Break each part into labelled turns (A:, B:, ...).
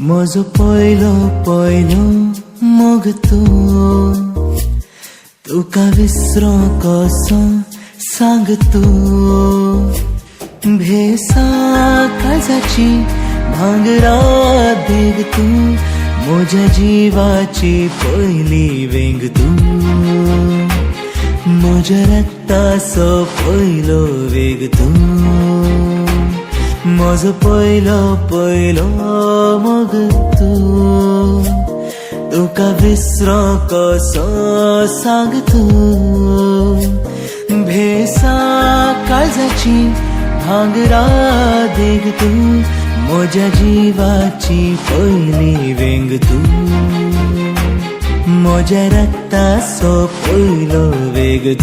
A: म्हजो पयलो पयलो मोग तुका विसरो कसो सांग भेसा काळजाची भांगरा देग म्हज्या जिवाची पयली वेंग म्हज्या रक्ताचो पयलो वेग म्हजो पयलो पयलो मोग तुका विसरो कसो सांग भेसा काळजाची भांगरा देग म्हज्या जिवाची पयली वेंग म्हज्या रक्ताचो पयलो वेग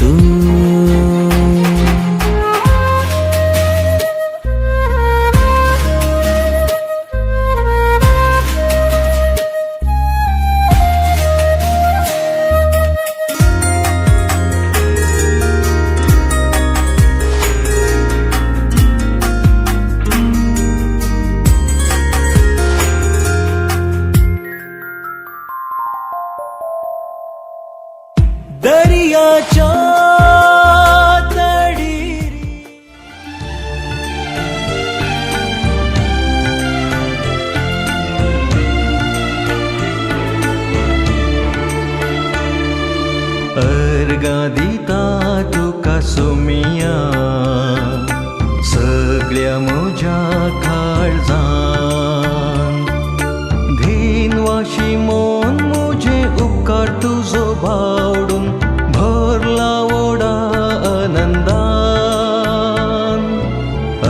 A: दर्याच्या तळीरी अर्गा दिता तुका सोमिया सगळ्या म्हज्या काळजान धिनवाशी मोन मुझे उपकार तुजो भावडून भरला ओडा आनंदान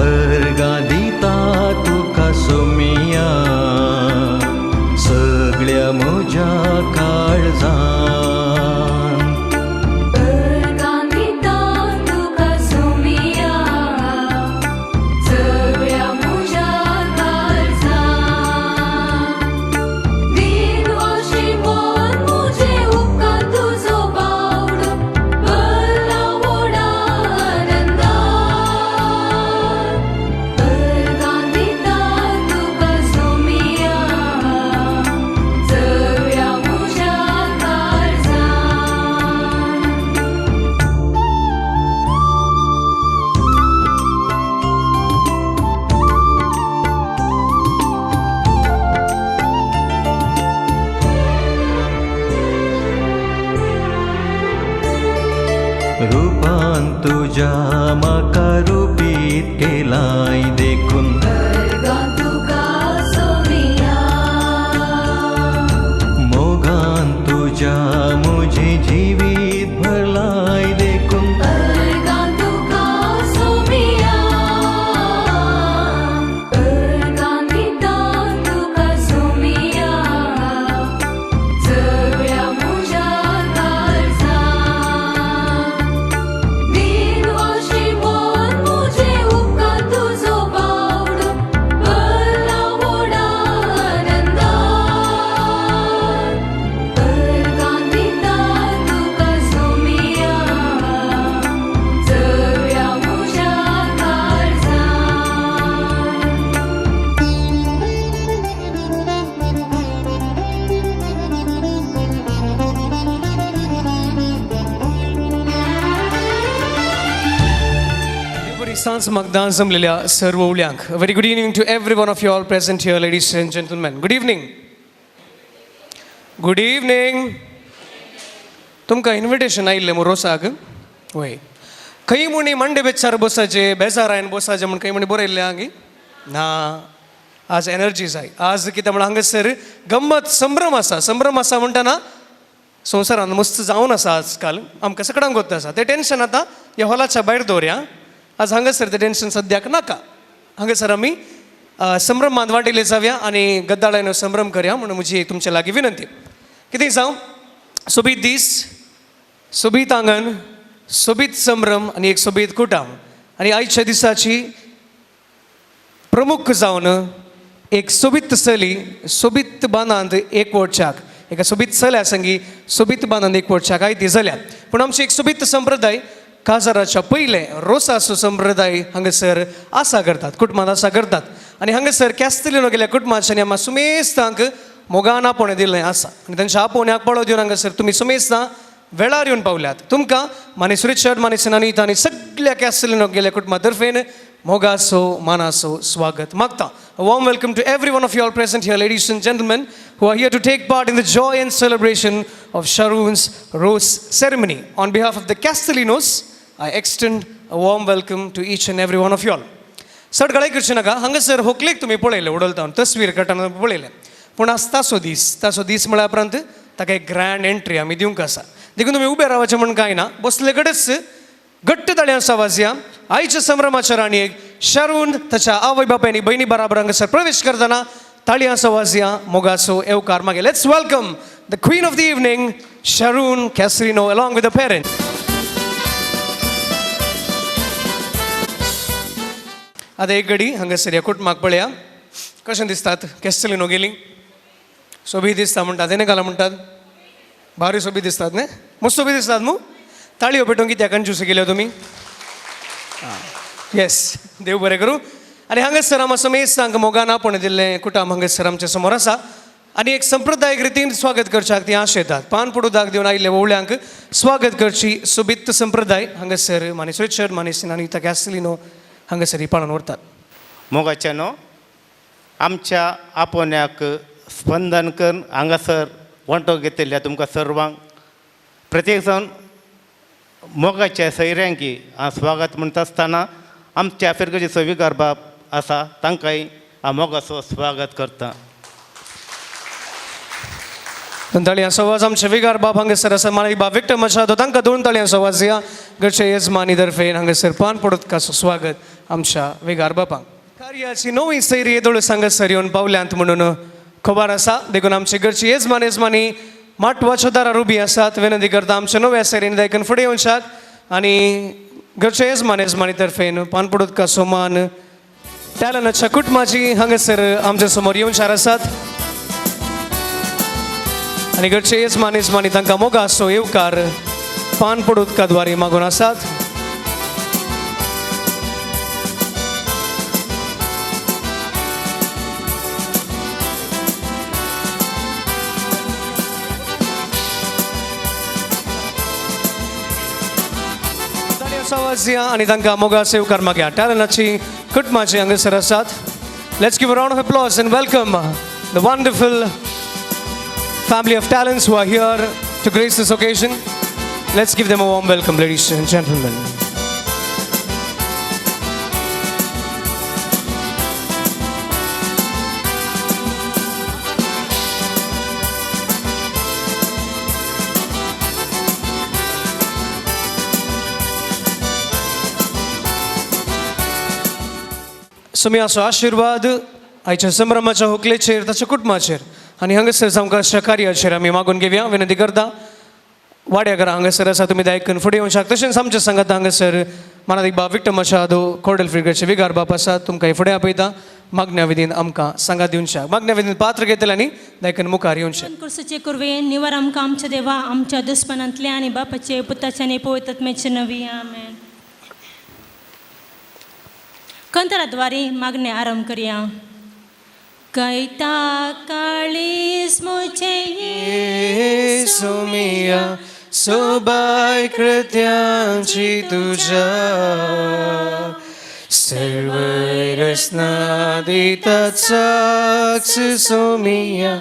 A: अर्गा दिता तुका सोमिया सगळ्या म्हज्या काळजान रूपान तुझ्या म्हाका रुपीत केलाय देखून मोगान तुझ्या मुझे जिवीत भरलाय देखून
B: सांज मतदान जमलेल्या सर्व उल्यांक very good evening to every one of you all present here ladies and gentleman good evening good evening तुमकां इन्विटेशन आयिल्लें मू रोसाक वय खंय म्हणी मंडे बेचार बसाचे बेजारायन बसाचे म्हण खंय म्हणी बरयल्लें आगी ना आज एनर्जी जाय आज कितें म्हण हांगासर गंमत संभ्रम आसा म्हणटना संवसारान मस्त जावन आसा आजकाल आमकां सगळ्यांक गोत आसा तें टेन्शन आतां ह्या हॉलाच्या भायर दवरया आज हांगासर तें टेन्शन सद्याक नाका हांगासर आमी संभ्रमांत वांटिल्ले जावया आनी गद्दाळान संभ्रम करया म्हणून म्हजी तुमचे लागीं विनंती कितें जावं सोबीत दीस सोबीत आंगण सोबीत संभ्रम आनी एक सोबीत कुटाम आनी आयच्या दिसाची प्रमुख जावन एक सोबीत चली सोबीत बांदांत एकवटच्याक एका सोबीत चल्या संगी सोबीत बांदांत एकवटच्याक आयती जाल्या पूण आमची एक सोबीत संप्रदाय काजाराच्या पयले रोसाचो संप्रदाय हांगासर आसा करतात कुटुंबांत आसा करतात आनी हांगासर कॅस्तेलिनो गेल्या कुटुंबाच्यानी आम्हा सुमेस्तांक मोगान आपोवणें दिल्लें आसा आनी तांच्या आपोवण्याक पळो दिवन हांगासर तुमी सुमेस्तां वेळार येवन पावल्यात. तुमकां मानेस रिचर्ड मानेस अनिता आनी सगळ्या कॅस्तेलिनो गेल्या कुटुंबा तर्फेन मोगासो मानासो स्वागत मागता. A warm welcome to every one of you all present here, ladies and gentlemen, who are here to take part in the joy and celebration of Sharon's rose ceremony. On behalf of the Castellinos, I extend a warm welcome to each and every one of you all. चड गळे करचे नाका. हांगासर होकलेक तुमी पळयले उडलता तस्वीर काडटाना पळयले, पूण आज ताचो दीस म्हळ्या उपरांत ताका एक ग्रँड एंट्री आमी दिवंक आसा. देखून तुमी उबे रावचे म्हण कांय ना, बसले कडेच घट्ट ताळ्यां आवाज आयच्या संभ्रमाच्या राणयेक शारून ताच्या आवय बापायनी बहिणी बराबर हांगासर प्रवेश करतना ताळयां आवाज मोगाचो येवकार मागे. Let's welcome the queen of the evening, Sharon Castelino, along with the parents. आतां एक घडी हांगासर ह्या कुटुंबाक पळया कशें दिसतात. कॅस्तेलिनो गेली सोबी दिसता म्हणटात, तेणे घाला म्हणटात, भारी सोबी दिसतात न्ही, मस्त सोबी दिसतात न्हू. ताळयो पेटोवन कित्याक कंजूस केल्यो तुमी? येस, देव बरें करूं. आनी हांगासर आमकां समेस्तांक मोगान आपोवणें दिल्लें कुटुंब हांगासर आमच्या समोर आसा आनी एक संप्रदायीक रितीन स्वागत करच्याक ती आशेतात. पान पडू दाग दिवन आयिल्ल्या वोवळ्यांक स्वागत करची सोबीत संप्रदाय हांगासर मानेस रिचर्ड मानेस अनिता कॅस्तेलिनो हांगासर ही पाळून व्हरतात.
C: मोगाच्यानो आमच्या आपोवण्याक स्पंदन करून हांगासर वंटो घेतिल्ल्या तुमकां सर्वांक प्रत्येक जावन मोगाच्या सयऱ्यांकी हांव स्वागत म्हणटा आसतना आमच्या फिरगेचे सविकार बाब आसा तांकांय हांव मोगाचो स्वागत करता.
B: दोन ताळयांचो आवाज आमचे विगार बाब हांगासर आसा. माळी बाब विक्टम आसा तो तांकां दोन ताळयांचो आवाज या. घरचे येजमानी तर्फेन हांगासर पान पडोतकाचो स्वागत आमच्या विगार बाबांक. कार्याची नवी सैरी येदोळ हांगासर येवन पावल्यांत म्हणून खबर आसा. देखून आमचे घरची येजमानी माटवाच्या दारार उबी आसात. विनंती करता आमच्या नव्या सैरीन देखून फुडें येवच्याक आनी घरचे येजमानी तर्फेन पान पडोतकाचो मान टॅलनाच्या कुटुंबाची हांगासर आमच्या समोर येवचार आसात आनी घरचे येजमानी तांकां मोगाचो येवकार पान पडोतका द्वारे मागून आसात. आनी तांकां मोगाचो येवकार मागया. टॅलनाची कुटुंबाची हांगासर आसात. Let's give a round of applause end welcome the wonderful family of talents who are here to grace this occasion. Let's give them a warm welcome, ladies and gentlemen. सुमयाचो आशीर्वाद आयच्या संभ्रमाच्या होकलेचेर ताच्या कुटुंबाचेर आनी हांगासर आमकां कार्याचेर आमी मागून घेवया. विनंती करता वाड्या घरा हांगासर आसा तुमी दायकन फुडें येवच्याक. तशेंच आमच्या सांगात हांगासर मानादीक बाब विक्टम आसा दो कोर्डल फिगरचे विगार बाप आसात. तुमकां फुडें आपयता मागण्या विधीन आमकां सांगात दिवच्याक. मागण्या विधीन पात्र घेतले आनी दायकन मुखार येवचें.
D: कुर्सुचे कुरवे निवार आमकां आमच्या देवा आमच्या दुस्मनांतले आनी बापाचे पुताचे आनी पवित्र आत्म्याचे नवी आमेन. कंतराद्वारे मागणे आरंभ करूया. कैता काळीस मुझे
B: येसू मिया सोबाय कृत्यांची तुझ्या सर्व रचना दितात साक्ष सोमिया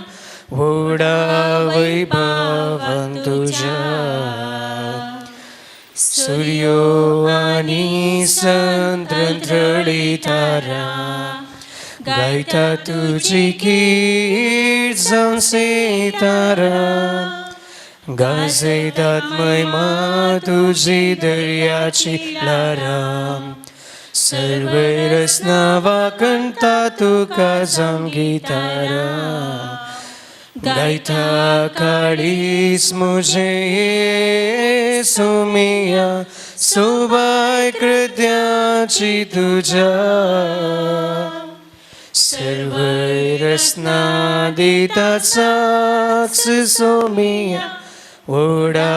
B: व्हडा वैभवान तुझ्या सूर्यो आनी संत्रळी तारा गायता तुझी कीर्त जावन सितारा गाजयतात महिमा तुझी दर्याची लारा सर्व रचना वाकणता तुका जावन गितारा गायता काळीस मुझे येसू मिया सोबाय कृत्याची तुझ्या सर्व रचना दितात साक्ष सोमिया व्हडा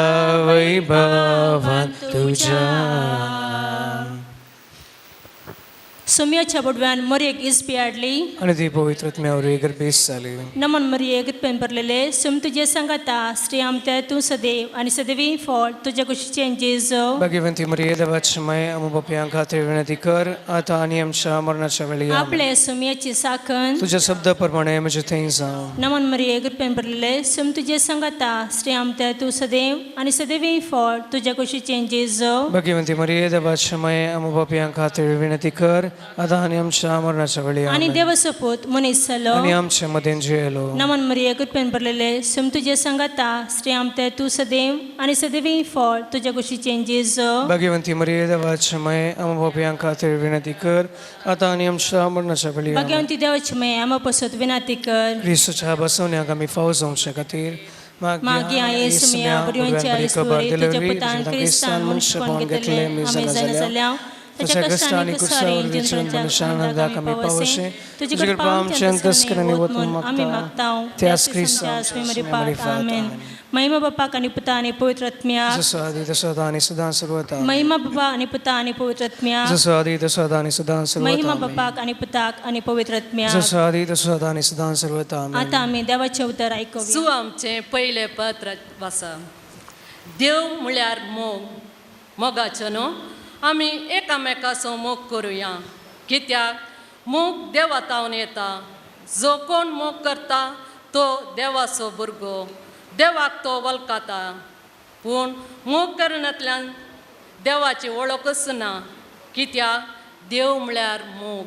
B: वैभवान तुझ्या.
D: सुमियाच्या बुडव्यान मरियेक इस्पी हाडली
B: आणि ती पवित्रत्म्यावर गर्भेस जाली.
D: नमन मरिये गतपेन भरलेले सुम तुझे सांगाता श्री आमते तू सदैव आणि सदैवी फळ तुझ्या कुशीचे जेजो
B: भाग्यवंती मरिये देवाची माय आम्हा बापयांक खातीर विनंती कर आता आणि आमच्या मरणाच्या वेळी आमेन.
D: आपले सुमियाची साखन
B: तुझ्या शब्दाप्रमाणे म्हजे थंय जावं.
D: नमन मरिये गतपेन भरलेले सुम तुझे सांगाता श्री आमते तू सदैव आणि सदैवी फळ तुझ्या कुशीचे जेजो
B: भाग्यवंती मरिये देवाची माय आम्हा बापयांक खातीर विनंती कर आता आणि आमच्या मरणाच्या वेळी
D: आणि
B: आमेन.
D: देवसपूत मनीस जालो
B: आणि आमच्या मध्ये जेलो.
D: नमन मरिये गतपेन भरलेले सुम तुझे सांगाता श्री आमते तू सदैव आणि सदैवी फळ तुझ्या कुशीचे जेजो
B: भाग्यवंती मरिये देवाची माय आम्हा बापयांक खातीर विनंती कर आता आणि आमच्या मरणाच्या वेळी आमेन.
D: भाग्यवंती देवाची माय आम्हा पासत विनंती कर
B: क्रिस्तुच्या बसवण्याक आमी फावो जावचे खातीर
D: मागी आहे सुमिया बरीवंच्या ईश्वरी तुझ्या पुतान क्रिस्तान मनुष्य पावन घेतले आम्ही जाल्या त्याच्या कष्टाने कुसावर विचरून मनुष्यानंदा कमी पावसे तुझी कृपा आमच्या अंतस्करणी वतून आम्ही मागताव त्यास ख्रिस्तास मेमरी पाठ आमेन. महिमा बाप्पा आणि पुता आणि पवित्र आत्म्या
B: जसं आधी तसं आता आणि सदा सर्वता.
D: महिमा बाप्पा आणि पुता आणि पवित्र आत्म्या
B: जसं आधी तसं आता आणि सदा
D: महिमा
B: सर्वता.
D: बाप्पा आणि पुता आणि पवित्र आत्म्या
B: जसं आधी तसं आता आणि सदा सर्वता.
D: आता आम्ही देवाचे उतर ऐकूया.
E: सु आमचे पहिले पत्र वाचा. देव म्हळ्यार मोगाचो न्हू. आमी एकामेकाचो मोग करुया कित्याक मोग देवातावन येता. जो कोण मोग करता तो देवाचो भुरगो देवाक तो वळखता. पूण मोग करण्यांतल्यान देवाची वळखच ना कित्याक देव म्हळ्यार मोग.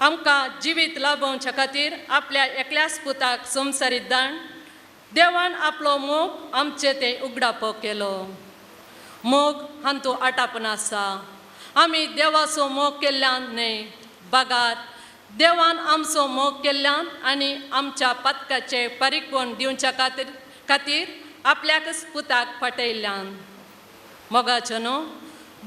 E: आमकां जिवीत लाभोवच्या खातीर आपल्या एकल्याच पुताक संवसारीत दान देवान आपलो मोग आमचे ते उगडापो केलो. मोग हांतू आटापण आसा. आमी देवाचो मोग केल्ल्यान न्हय बगात देवान आमचो मोग केल्ल्यान आनी आमच्या पातकाचे परिकपण दिवच्या खातीर आपल्याकच पुताक फाटयल्ल्यान. मोगाचो न्हू.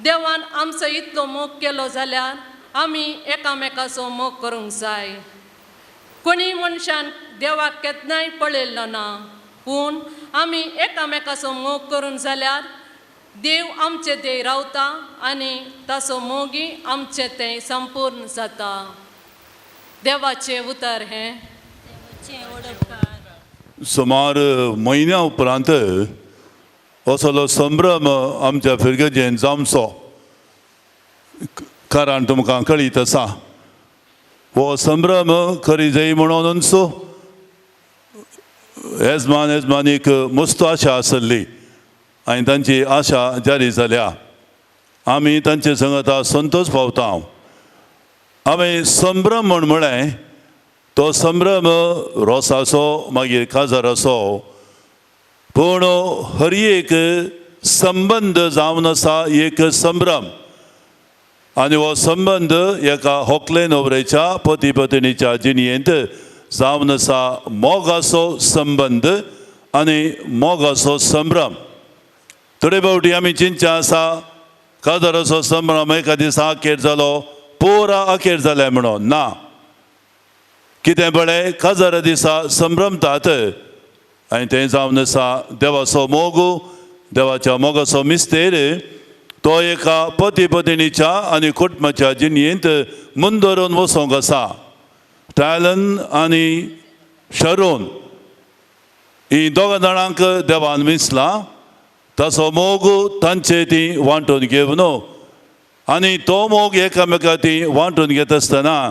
E: देवान आमचो इतलो मोग केलो जाल्यार आमी एकामेकाचो मोग करूंक जाय. कोणी मनशान देवाक केन्नाय पळयल्लो ना पूण आमी एकामेकाचो मोग करून जाल्यार देव आमचे ते रावता आनी ताचो मोगी आमचे ते संपूर्ण जाता. देवाचे उतर हें.
F: सुमार म्हयन्या उपरांत असलो संभ्रम आमच्या फिरगेजेन जावचो कारण तुमकां कळीत आसा. हो संभ्रम खरी जाय म्हणूनच येजमानीक मस्त आशा आसली आनी तांची आशा जारी जाल्या. आमी तांचे संगत संतोश पावता. हांवें संभ्रम म्हळें तो संभ्रम रोसाचो मागीर काजाराचो पूण हर एक संबंद जावन आसा एक संभ्रम. आनी हो संबंद एका होकले न्हवरेच्या पती पत्नीच्या जिणयेंत जावन आसा मोगाचो संबंद आनी मोगाचो संभ्रम. थोडे फावटी आमी चिंतचे आसा काजाराचो संभ्रम एका दिसा आखेर जालो पोरा आखेर जाले म्हणून. ना, कितें बळें काजारा दिसा संभ्रमतात आनी तें जावन आसा देवाचो मोग. देवाच्या मोगाचो मिस्तेर तो एका पती पत्नीच्या आनी कुटुंबाच्या जिणयेंत मुंदरून वचोंक आसा. टायलन आनी शरोन ही दोगां जाणांक देवान मिसला. ताचो मोग तांचे ती वांटून घेवन आनी तो मोग एकामेका ती वांटून घेता आसतना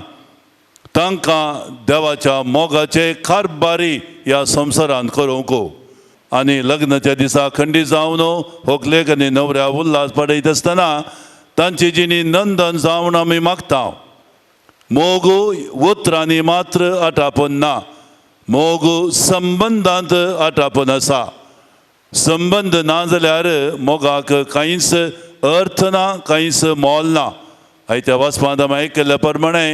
F: तांकां देवाच्या मोगाचे कारबारी ह्या संवसारांत करूंक आनी लग्नाच्या दिसा खंडीत जावन व्हंकलेक आनी न्हवऱ्या उल्हास पडयत आसतना तांची जिणी नंदन जावन आमी मागता. मोग उतरांनी मात्र आटापण ना. मोग संबंदांत आटापण आसा. संबंद ना जाल्यार मोगाक कांयच अर्थ ना, कांयच मोल ना. आयत्या वाचपांत आमी आयकल्ल्या प्रमाणे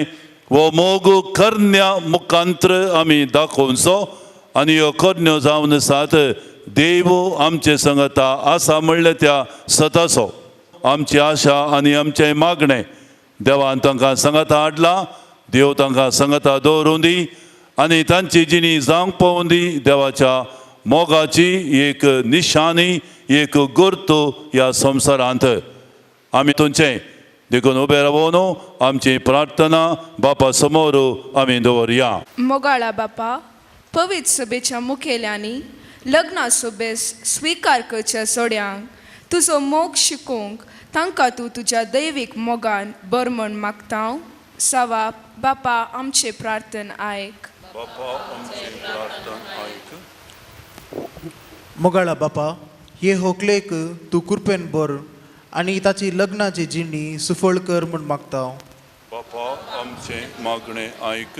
F: हो मोग करण्या मुखांतर आमी दाखोवचो आनी ह्यो करण्यो जावन आसात देव आमचे संगत आसा म्हणले त्या सताचो. आमची आशा आनी आमचें मागणें देवान तांकां संगत हाडला. देव तांकां संगत दवरूं दी आनी तांची जिणी जावंक पळोवन दी. देवाच्या मोगाची एक निशानी एक गुर्त ह्या संवसारांत. आमी तुमचें देखून उबे रावून आमची प्रार्थना बापा समोर आमी दवरया.
G: मोगाळा बापा, पवित्र सभेच्या मुखेल्यांनी लग्ना सभेस स्विकार करच्या सोड्यांक तुजो मोग शिकोवंक तांकां तूं तुज्या दैवीक मोगान बरमण मागता. सवा बापा आमचे प्रार्थन आयक.
H: मोगाळा बापा, हे होकलेक तूं कृपेन बर आनी ताची लग्नाची जिणी सुफळ कर म्हूण मागता.
F: बापा आमचे मागणे ऐक.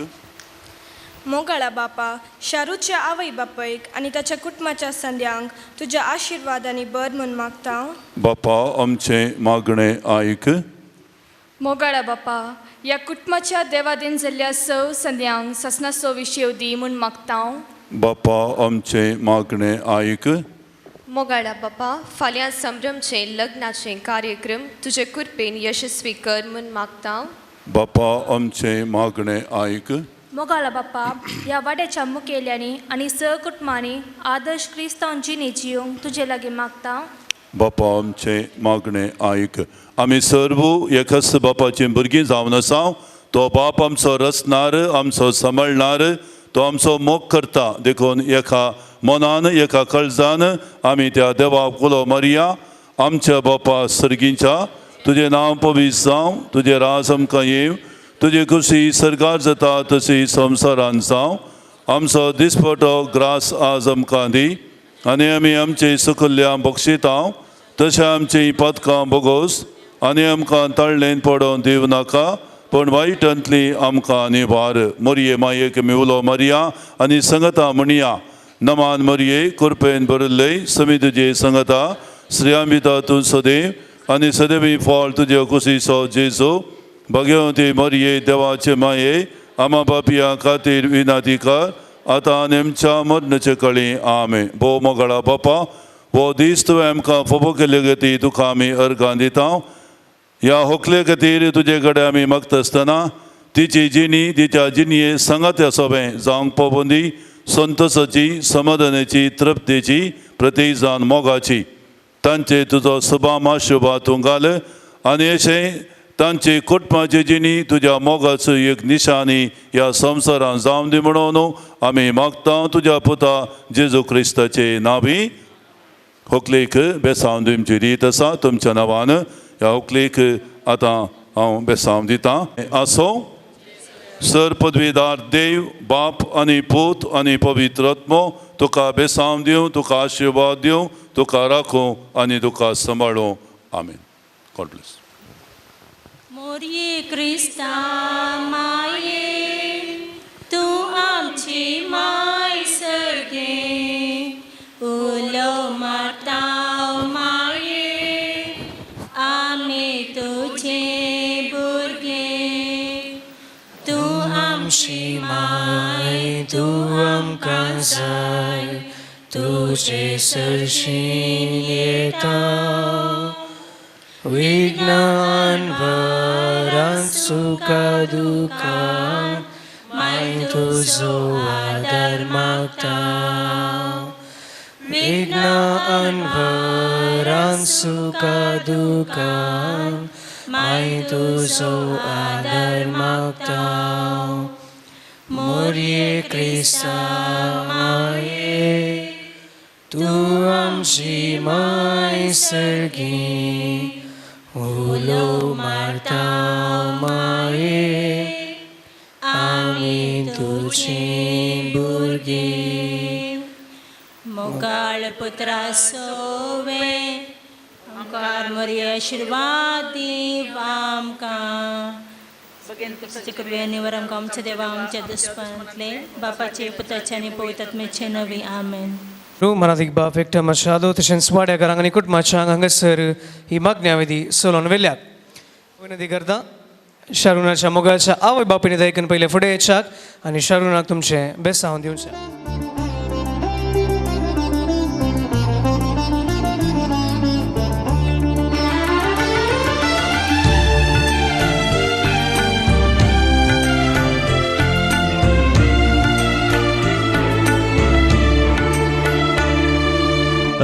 I: मोगाळा बापा, शारूच्या आवय बापयक आणि ताच्या कुटुंबाच्या संद्यांक तुझ्या आशीर्वादांनी बर म्हूण मागता.
F: बापा आमचे मागणे ऐक.
J: मोगाळा बापा, ह्या कुटुंबाच्या देवादीन जाल्ल्या संद्यांक ससनाचो विशय दी म्हूण मागता.
F: बापा आमचे मागणे ऐक.
K: मोगाळा बापा, फाल्यां संभ्रमचे लग्नाचे कार्यक्रम तुजे कृपेन यशस्वी कर म्हूण मागता.
F: बापा आमचे मागणे ऐक.
I: मोगाळा बापा, ह्या वाड्याच्या मुखेल्यांनी आणि सहकुटुंबांनी आदर्श क्रिस्तांव जिणे जियोंक तुजे लागीं मागता.
F: बापा आमचे मागणे ऐक. आमी सर्व एकाच बापाची भुरगीं जावन आसा. तो बाप आमचो रचणार, आमचो सांबाळणार, तो आमचो मोग करता. देखून एका मनान एका काळजान आमी त्या देवाक उलो मारया. आमच्या बापा सर्गींच्या, तुजें नांव पवित्र जावं, तुजें राज आमकां येव, तुजी खुशी सरकार जाता तशी संवसारांत जावं. आमचो दिसपटो ग्रास आज आमकां दी आनी आमी आमची सुखल्ल्या बक्षिता तशें आमची पदकां बोगोस आनी आमकां तळ्ळेन पडोवन दिवं नाका, पण वायटांतली आमकां निवार. मोरये मायेक आमी उलो मारया आनी संगता म्हणया. नमान मोरये, कृपेन भरिल्ले समी तुजे संगता, श्रेयांबिता तूं सदैव आनी सदैवी फळ तुजे कुशीचो जेजू. भगवती मोरये, देवाचे माये, आमा बापिया खातीर विनाती कर, आतां आनी आमच्या मरणाचे कळी. आमेन. भोव मोगाळा बापा, हो दीस तुवें आमकां फोबो केल्ले गती तुका आमी अर्गां दिता. ह्या होकले खातीर तुजे कडेन आमी मागता आसतना तिची जिणी, तिच्या जिणये सांगात्या सोबें जावंक पळोवन दी. संतोशाची, समाधानाची, तृप्तीची, प्रतीक जावन मोगाची तांचे तुजो सुभाम आशिर्वाद तूं घाल आनी अशें तांची कुटुंबाची जिणी तुज्या मोगाचो एक निशाणी ह्या संवसारांत जावं दी म्हणून आमी मागता तुज्या पुता जेजू क्रिस्ताचे नांवी. होकलेक बेसांव दिवची रीत आसा तुमच्या नांवान. ह्या होकलेक आतां हांव बेसांव दितां. आसो सर पदवीदार देव, बाप आनी पूत आनी पवित्र आत्मो तुका बेसांव दिवं, तुका आशिर्वाद दिवं, तुका राखूं आनी तुका सांबाळूं. आमेन. God bless.
D: मोरये क्रिस्ता माये, तूं आमची माय सर्गे, उलो मारता माये, आमी तुजे भुरगे. तूं आमची माय, तूं आमकां जाय, तुजे सरशीन येता. विघ्नान भरांत सुखा दुखां, माय तुजो आदार मागता. विघ्नान भरांत सुखा दुखां, माय तुजो आदार मागता. मोरये क्रिस्ता माये, तूं आमची माय सर्गी, उलो मारता माये, आमी तुजी भुरगी. मोगाळ पुत्रा सोवे, आमकां मोरये आशिर्वाद दीव आमकां. कृपेने वर आमकां आमच्या देवा आमच्या दुश्मनांतले बापाचे, पुताचे आनी पवित्र आत्म्याचे नवी. आमेन.
B: मनाधिक बाप एकटा मशादो तशेंच वाड्या घरांक आनी कुटुंबाच्यांक हांगासर ही मागण्या विधी चलोवन वेल्यात. विनंती करता शारुनाच्या मोगाच्या आवय बापायनी दायकन पयले फुडें येवच्याक आनी शारुनाक तुमचे बेसांव दिवचे.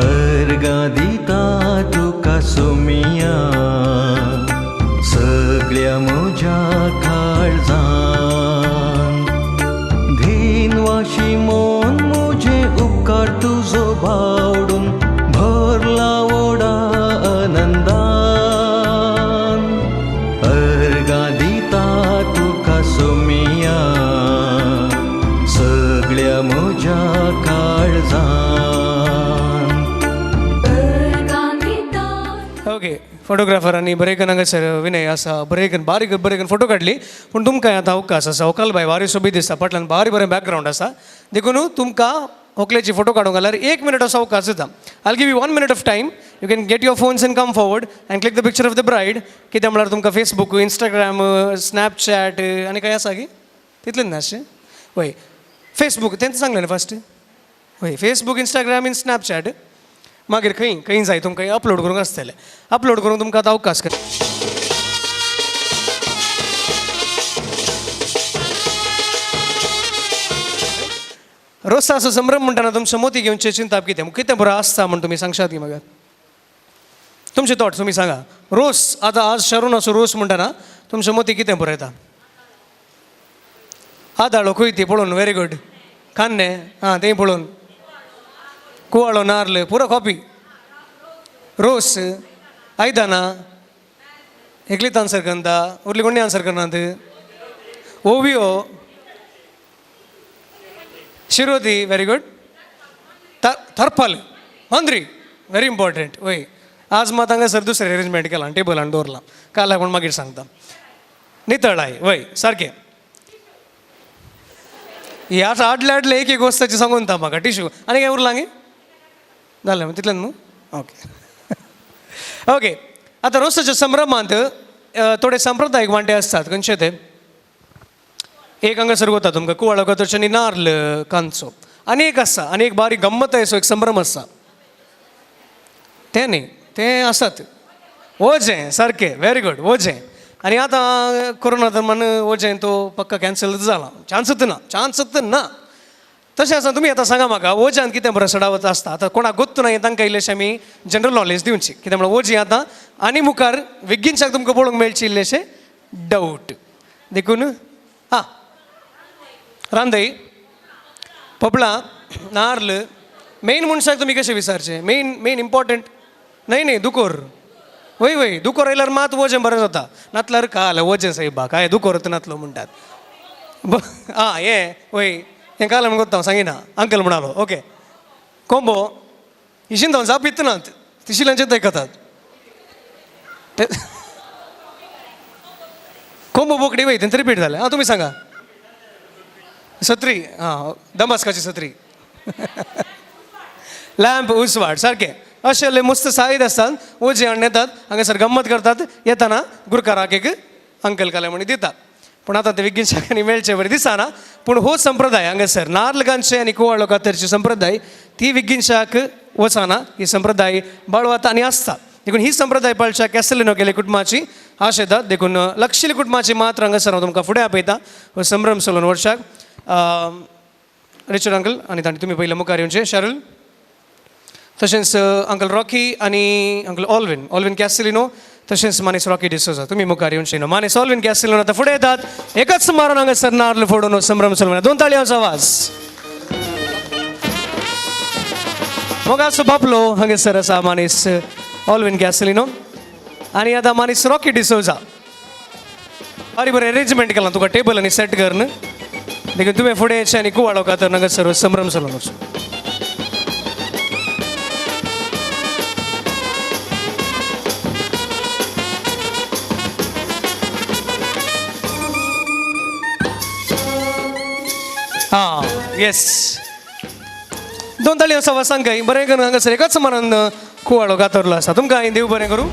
A: अर्गा दिता तुका सोमिया,
B: फोटोग्राफर आनी बरेकन हांगासर विनय आसा बरेकन बारीक बरेकन फोटो काडली पूण तुमकां आतां अवकाश आसा व्हंकल बाय वारी सोबीत दिसता फाटल्यान भारी बरें बॅकग्रावंड आसा देखून तुमकां व्हंकलेची फोटो काडूंक घाल्यार 1 मिनट असो अवकाश दिता I give you 1 minute of time you can get your phones and come forward and click the picture of the bride कित्याक म्हळ्यार तुमकां फेसबूक इंस्टाग्राम स्नॅपचॅट आनी काय आसा की तितलें ना अशें वय फेसबूक तेंच सांगलें न्ही फस्ट वय फेसबूक इंस्टाग्राम इन स्नॅपचॅट मागीर खंय जाय तुमकां अपलोड करूंक आसतलें अपलोड करूंक तुमकां आतां अवकाश कर रोसाचो संभ्रम म्हणटाना तुमच्या मोती घेवनचे चिंताप कितें बरो आसता म्हण तुमी सांगशात की म्हाका तुमचे थॉट्स तुमी सांगा रोस आतां आज शारून असो रोस म्हणटाना तुमच्या मोती कितें बरो येता आदाळो खंय पळोवन व्हेरी गूड कान्ने हां तें पळोवन कुवाळो नारळ पुरो कॉपी रोस आयदाना एकलीच आन्सर करता उरली कोणी आन्सर करनात ओवियो शिरोदी व्हेरी गुड थरपाल मंद्री व्हेरी इम्पॉर्टंट वय आज मात हांगासर दुसरें अरेंजमेंट केलां टेबलान दवरलां काल लागून मागीर सांगता नितळाय वय सारकें हे आतां आदले एक वस्ताची सांगून ता म्हाका टिश्यू आनी काय उरलां गे जालें तितल्यान न्हू ओके ओके आतां रोसाच्या संभ्रमांत थोडे सांप्रदायीक वांटे आसतात खंयचे ते एक हांगासर वता तुमकां कुवाळो कातरचे आनी नाल्ल कांचो आनी एक आसा आनी एक बारीक गम्मत असो एक संभ्रम आसा तें न्ही तें आसात ओजें सारकें व्हेरी गुड ओजें आनी आतां कोरोना दरम्यान ओजें तो पक्का कॅन्सल जाला चान्सच ना तशें आसा तुमी आतां सांगा म्हाका ओज्यान कितें बरें सडावत आसता आतां कोणाक गोत्तू ना तांकां इल्लेशें आमी जनरल नॉलेज दिवची कित्याक म्हळ्यार ओजी आतां आनी मुखार विज्ञानशाक तुमकां पळोवंक मेळची इल्लेशें डावट देखून हां रांदय पोपळां नार्ल मेन मनशाक तुमी कशें विचारचे मेन इम्पॉर्टंट नाही दुकोर वय दुकोर आयल्यार मात वजें बरें जाता नातल्यार काल वजें सायबा काय दुकोर नातलो म्हणटात आं हें वय हें काल म्हणून कोत्ता सांगिना अंकल म्हणालो ओके कोंबो इशिन जावन जाप पितनात तिशिल्यांचें आयकतात कोंबो बोकडी वय तेंच रिपीट जालें आं तुमी सांगा सत्री हां दमास्काची सत्री लॅम्प उसवाड सारकें अशें मस्त साईद आसतात ओजी हाडून येतात हांगासर गंमत करतात येताना गुरकाराक एक अंकल काले म्हणी दितात पूण आतां ते विज्ञान शाखांनी मेळचें बरें दिसना पूण हो संप्रदाय हांगासर नाल्ल गांचे आनी कुवाळो कातरची संप्रदाय ती विज्ञान शाख वचना ही संप्रदाय बाळगता आनी आसता देखून ही संप्रदाय पाळच्या कॅसलिनो केले कुटुंबाची आशेतात देखून लक्षिली कुटुंबाची मात्र हांगासर हांव तुमकां फुडें आपयता हो संभ्रम चलोवन वर्षाक रिचर्ड अंकल आनी तांणी तुमी पयले मुखार येवचे शारुल तशेंच अंकल रॉकी आनी अंकल ऑल्विन कॅसलिनो तशेंच मानेस रॉकी डिसोजा तुमी मुखार येवचे न्हू मानेस ऑल्विन कॅसलिनो आतां फुडें येतात एकच मारून हांगासर नाल्ल फोडून संभ्रम चलोवन 2 ताळयांचो आवाज मोगाचो बापलो हांगासर आसा मानेस ऑल्विन कॅसलिनो आनी आतां मानेस रॉकी डिसोजा बारी बरें अरेंजमेंट केलां तुका टेबल आनी सेट करन देखून तुवें फुडें येवचें आनी कुवाळो कातर हांगासर संभ्रम चलोवन वचचो हां येस 2 ताळयांचो आवाज सांगाय बरें करून हांगासर एकाच मनान कुवाळो कातरलो आसा तुमकां देव बरें करूं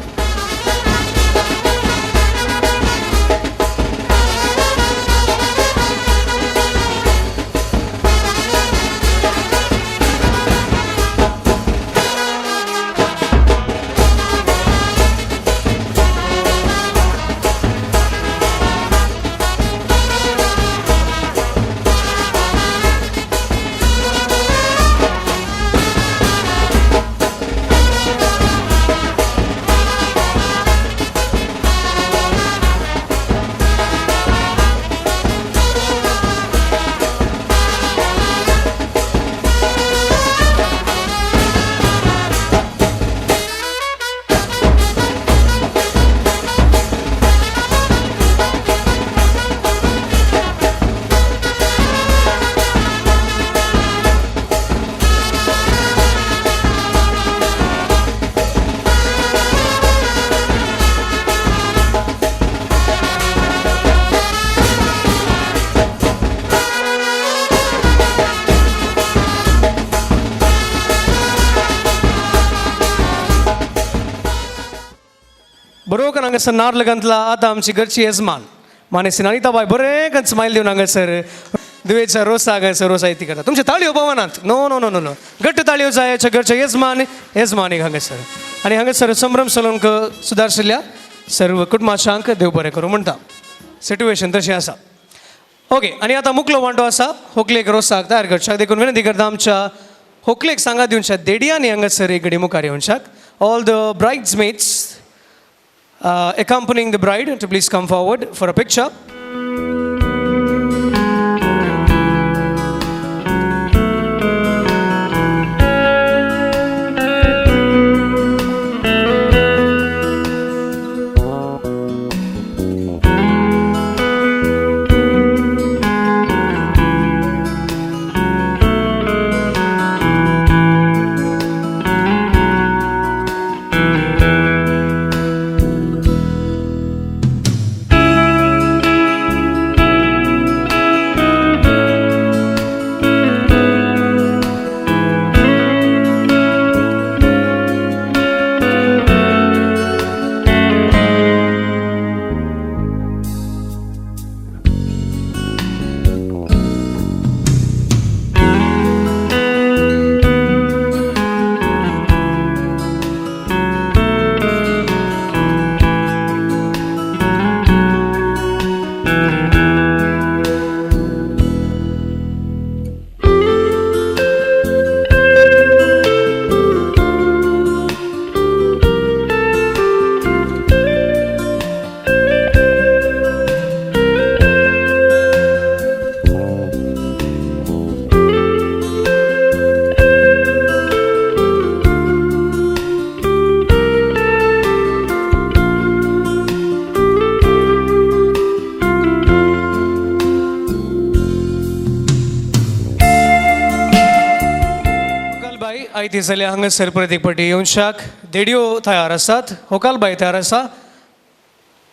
B: बरोबर हांगासर नार्ल घातला आतां आमची घरची येजमान माने सिनानिता बाय बरें कन स्मायल दिवन हांगासर दुवेच्या रोसा हांगासर रोसा इती करता तुमचे ताळयो पवनात no no no no no घट्ट ताळयो जाय घरच्या येजमानीक हांगासर आनी हांगासर संभ्रम सलोंक सुदारशिल्ल्या सर्व कुटुंबाच्यांक देव बरें करूं म्हणटा सिट्युएशन तशी आसा ओके आनी आतां मुकलो वांटो आसा होकलेक रोसाक तयार करच्याक देखून विनंती करता आमच्या होकलेक सांगा दिवच्या देडयांनी हांगासर एक घडी मुखार येवच्याक all the bridesmaids accompanying the bride to please come forward for a picture. आयती जाल्यार हांगासर परत एक फावटी येवच्याक देडयो तयार आसात होकालबाई तयार आसा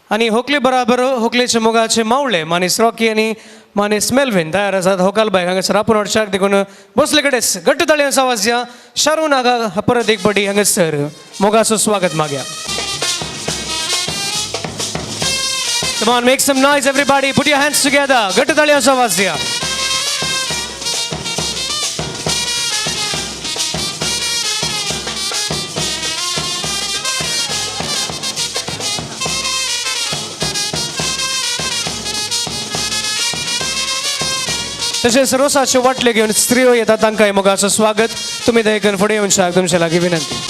B: आनी होकले बराबर होकलेचे मोगाचे मावळे मानेस रॉकी आनी मानेस मेल्विन तयार आसात होकालबाई हांगासर आपूण हाडच्याक देखून बसले कडेच घट्ट ताळयांचो आवाज या शारून हाका परत एक फावटी हांगासर मोगाचो स्वागत मागया Come on, make some noise everybody, put your hands together, घट्ट ताळयांचो आवाज या तसेच रोसाचे वाटले घेऊन स्त्रियो येतात तांकांय मोगाचं स्वागत तुम्ही दयेकन फुडें येवच्याक तुमचे लागीं विनंती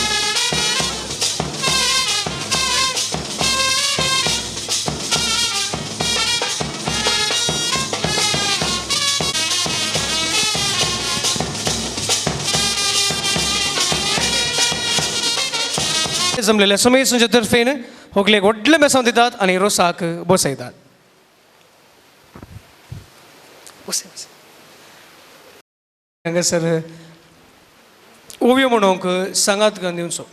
B: जमलेल्या समेसांच्या तर्फेन होकलेक व्हडलें बेसांव दितात आनी रोसाक बसयतात हांगासर ओव्यो म्हणूंक सांगात घेवन दिवचो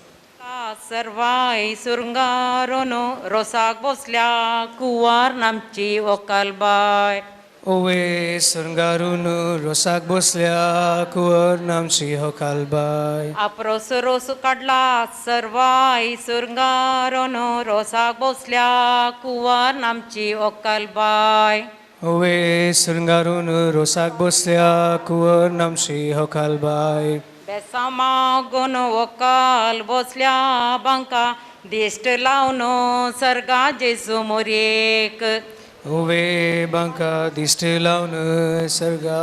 L: सर्वाय सुरंगारोनो रोसाक बसल्या कुवार नामची व्हंकलबाय
B: ओवे सुरंगारून रोसाक बसल्या कुंवर नामची व्हंकलबाय
L: आप्रोस रोस काडला सर्वाय सुरंगारोनो रोसाक बसल्या कुवार नामची व्हंकलबाय
B: ओवे सुरंगारून रोसाक बसल्या कुंवर नामची व्हंकलबाय
L: बेसा मागून व्हंकल बसल्या बांका दिश्ट लावन सर्गा जेजू मोरयेक
B: ओवे बांका दिश्ट लावन सर्गा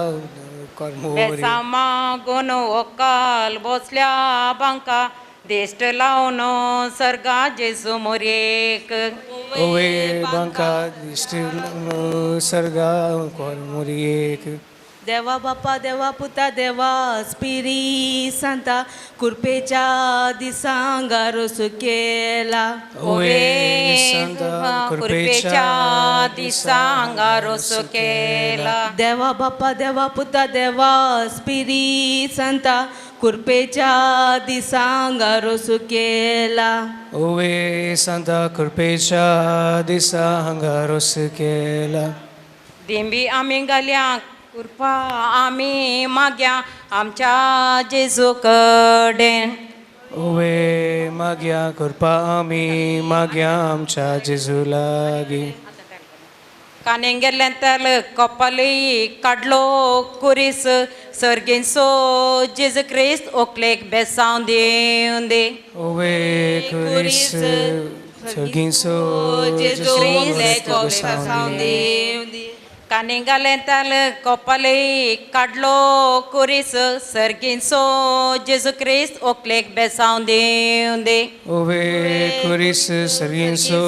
L: बेसा मागून व्हंकल बसल्या बांका दिश्ट लावन सर्गा जेजू मोरयेक
B: ओवे बांका दिश्ट लावन सर्गा मोरयेक
M: देवा बापा देवा पुता देवा स्पिरी सांता कुरपेच्या दिसांग रोस केला
B: ओवे सांता
L: कुरपेच्या दिसांग रोस केला
M: देवा बापा देवा पुता देवा स्पिरी सांता कुरपेच्या दिसांग रोस केला
B: ओवे सांता कुरपेच्या दिसांग रोस केला
L: दिंबी आमी घाल्यांक कृपा आमी माग्या आमच्या जेजू कडेन
B: ओवे माग्या कृपा आमी माग्या आमच्या जेजू लागी.
L: कानें गेल्यांतल कपाली काडलो कुरीस सर्गेंसो जेजू क्रिस्त ओकलेक बेसांव देऊन दे.
B: ओवे कुरीस सर्गींसो जेजू क्रिस्त बेसांव दे.
L: कानें गेल्यांतल कपाली काडलो कुरीस सर्गेंसो जेजू क्रिस्त ओकलेक बेसांव देऊन दे.
B: ओवे कुरीस सर्गींसो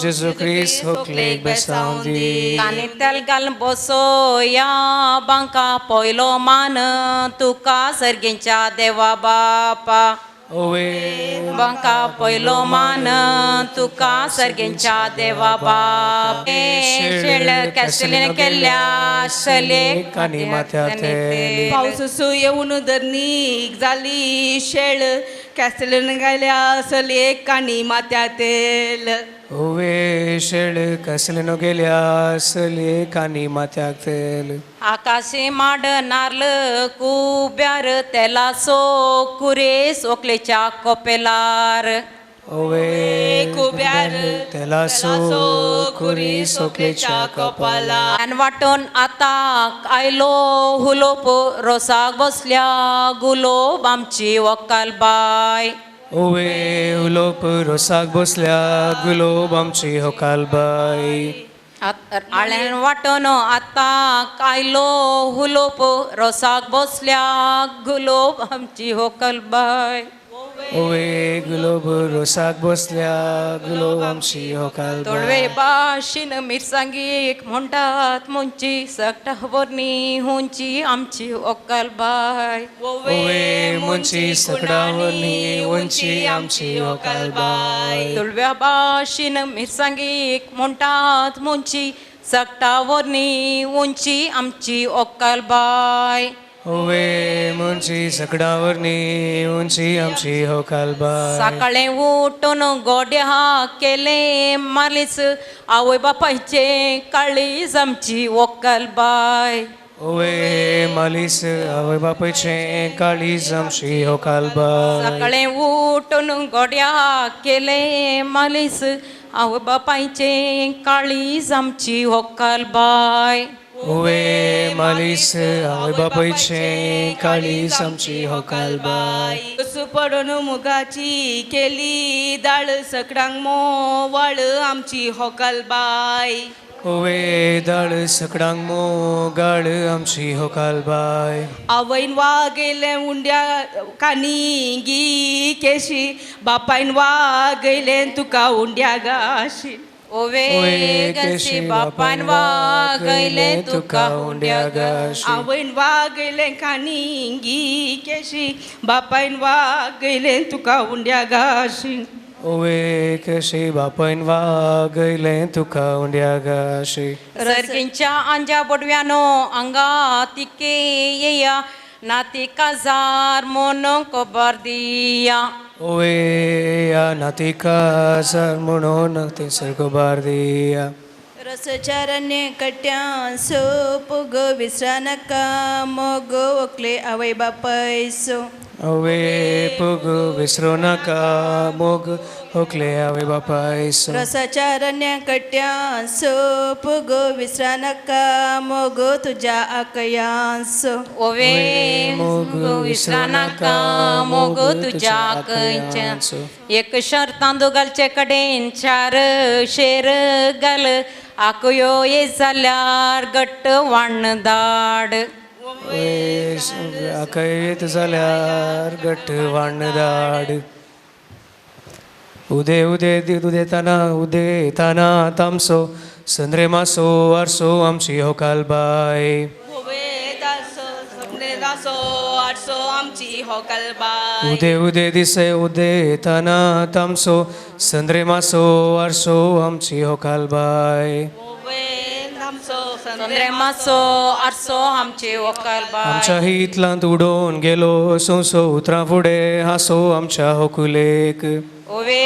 B: जेजू क्रिस्त ओकलेक बेसांव दे.
L: कानेंतल घालून बसो या बांका पयलो मान तुका सर्गेंच्या देवा बापा.
B: ओवे
L: बांका पयलो मान तुका सर्गेंच्या देवा बाप. शेळ कॅस्टलीन केल्ल्या सलेक
B: कानी माथ्याते.
M: पावस येऊन धरणी जाली शेळ कॅस्टलीन गायल्या सलेक कानी माथ्यातेल.
B: ओवे शेळ कसलेनो गेल्या सले कानी माथ्याक तेल.
L: आकाशी माड नारल कुब्यार तेला सो कुरेस ओकलेच्या कोपेलार.
B: ओवे
M: कुब्यार
B: तेला सो कुरी सोकलेच्या कपाला.
L: आन वाटून आता आयलो हुलोप रोसाक बसल्या गुलोब आमची वकाल बाय.
B: ओवे उलोप रोसाक बसल्या गुलोब आमची होकालबाई.
L: आळ्यान वाटून आता आयलो हुलोप रोसाक बसल्या गुलोब आमची वकाल बाय.
B: ओवे गुलोब रोसाक बसल्या गुलोब आमची होकालबाई.
L: तोडवे भाशीन मिरसांगीक म्हणटात मुंची सकटा वरणी हुंची आमची वकाल बाय.
B: ओवे मुंची सकडावरनी उंची आमची होकालबाई.
L: तुळव्या भाशीन मिरसांगीक म्हणटात मुंची सकटा वरणी उंची आमची वकाल बाय.
B: ओवे मुंची सकडावरनी उंची आमची होकालबाई.
L: सकाळी उठून गोड्या केले मालीस आवय बापायचे काळीज आमची वकाल बाय.
B: ओवे मालीस आवय बापायचे काळीज आमची होकालबाई.
L: सकाळी उठून गोड्या केले मालीस आवय बापायचे काळीज आमची वकाल बाय.
B: ओवे मालीस आवय बापायचे काळीज आमची होकालबाई.
M: पडून मुगाची केली दाळ सकडांग मोवाळ आमची होकालबाई.
B: ओवे दाळ सकडांग मोगाळ आमची होकालबाई.
M: आवयन वागयले उंड्या कानी गी केशी बापायन वागयले तुका उंड्या गाशी.
L: ओवे गशी बापान वागयले तुका उंड्या गाशी.
M: आवयन वागयले कानी गी केशी बापायन वागयले तुका उंड्या गाशी.
B: ओवे कशी बापायन वागयले तुका उंड्या गाशी.
L: सर्गींच्या अंजा बडव्यानो अंगा तिके येया नाती काजार मोनो खबर दिया.
B: ओवे या नातिका सर म्हणून ते सरकोबार दिया.
I: रसचारण्य कट्यां सोप ग विसरा नका मग ओकले आवय बापायसो.
B: ओवे पुग विसरू नका मोग होकले आवय बापायसो.
I: रसाचारण्य कट्यां सोप ग विसरा नका मग तुझ्या आकयांसो.
L: ओवे मोग विसरा नाका मोग तुझ्या कंच. एक शर तांदूळ घालचे कडेन चार शेर घाल आकयो ये जाल्यार घट्ट वाण दाड.
B: आकयत जाल्यार घट्ट वाण दाड. उदे उदे उदेताना उदेताना तामसो संद्रे मासो आरसो आमची होकालबाई. उदे उदे दिसे उदेताना तामसो संद्रे मासो आरसो आमची होकालबाई.
L: संद्रे मासो आरसो आमची वकाल बाय.
B: आमच्या हितलांत उडोवन गेलो सोंसो उतरां फुडें हांसो आमच्या होकुलेक.
L: ओवे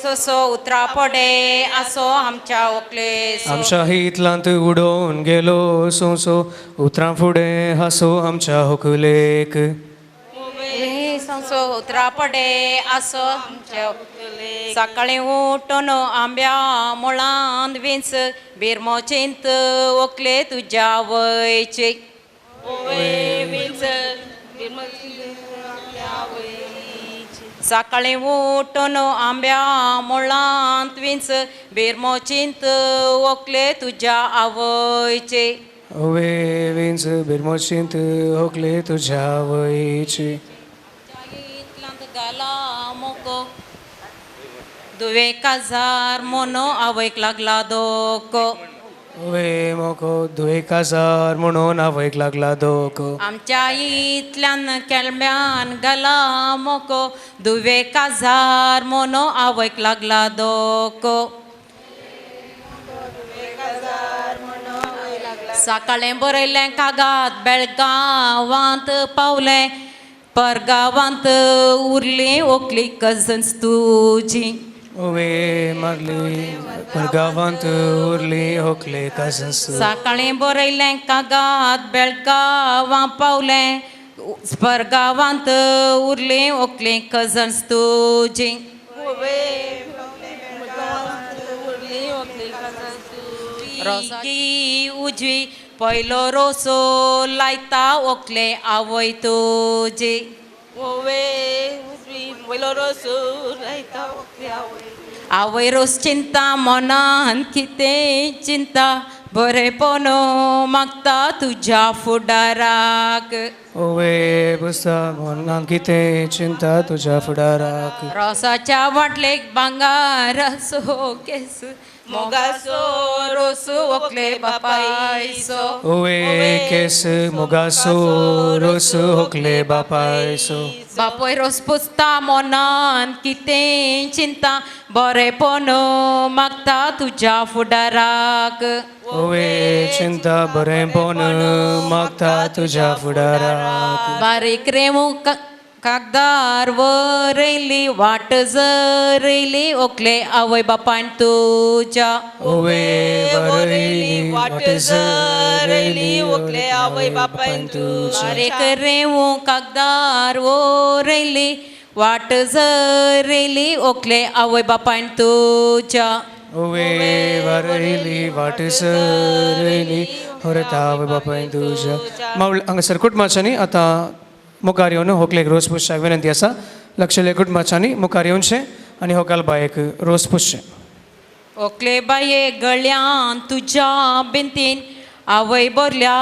L: सोसो उतरा पडे आसो आमच्या वकलेस.
B: आमच्या हितलांत उडोवन गेलो सोंसो उतरां फुडें हांसो आमच्या होकुलेक.
L: सो उतरा पडे असो आमच्या सकाळी उठून आंब्या मुळांत विंच बिरमो चिंत ओकले तुझ्या वयचे सकाळी उठून आंब्या मुळांत विंच बिरमो चिंत ओकले तुझ्या आवयचे
B: ओवे विंच बिरमोचिंत होकले तुझ्या वयचे
L: गाला मोको दुवे काजार मोनो आवयक लागला दोको
B: ओवे मोको 2000 म्हणून आवयक लागला दोको
L: आमच्या इतल्यान केळम्यान गाला मोको दुवे काजार मोनो आवयक लागला दोको सकाळी बरयलें कागाद बेळगांवांत पावलें परगांवांत उरली ओकली कजन्स तुजी
B: ओवे मागली परगांवांत उरली होकले कजन्स
L: सकाळी बरयलें कागाद बेळगांवां पावलें परगांवांत उरली ओकली कजन्स तुजी रोसाची उजवी पयलो रोसो लायता ओकले आवय तुजी आवय रोस चिंता मनान कितें चिंता बरेपण मागता तुज्या फुडाराक
B: ओवे बुसा मनान कितें चिंता तुज्या फुडाराक
L: रोसाच्या वाटलेक भांगार असो केस मोगासो रोसो ओकले बापायसो
B: ओवे केस मोगासो रोस होकले बापायसो
L: बापोय रोस पुसता मनान कितें चिंता बरेपण मागता तुज्या फुडाराक
B: ओवे चिंता बरेपण मागता तुज्या फुडाराक
L: बारीक रेमू कागदार वरयली वाट जरयली ओकले आवय बापायन तुज्या
B: ओवे बरयली वाट जरयली ओकले आवय बापायन तुज्या
L: बारीक रेमू कागदार वरयली वाट जरयली ओकले आवय बापायन तुज्या
B: ओवे बरयली वाट जरयली होरता आवय बापायन तुज्या मावळ हांगासर कुटुंबाच्यांनी आतां मुखार येवन होकलेक रोस पुसशाक विनंती आसा लक्षले कुटुंबाच्यांनी मुखार येवनशें आनी होकाल बायेक रोस पुसचें
L: ओकले बाये गळ्यान तुज्या बिंतीन आवय बोरल्या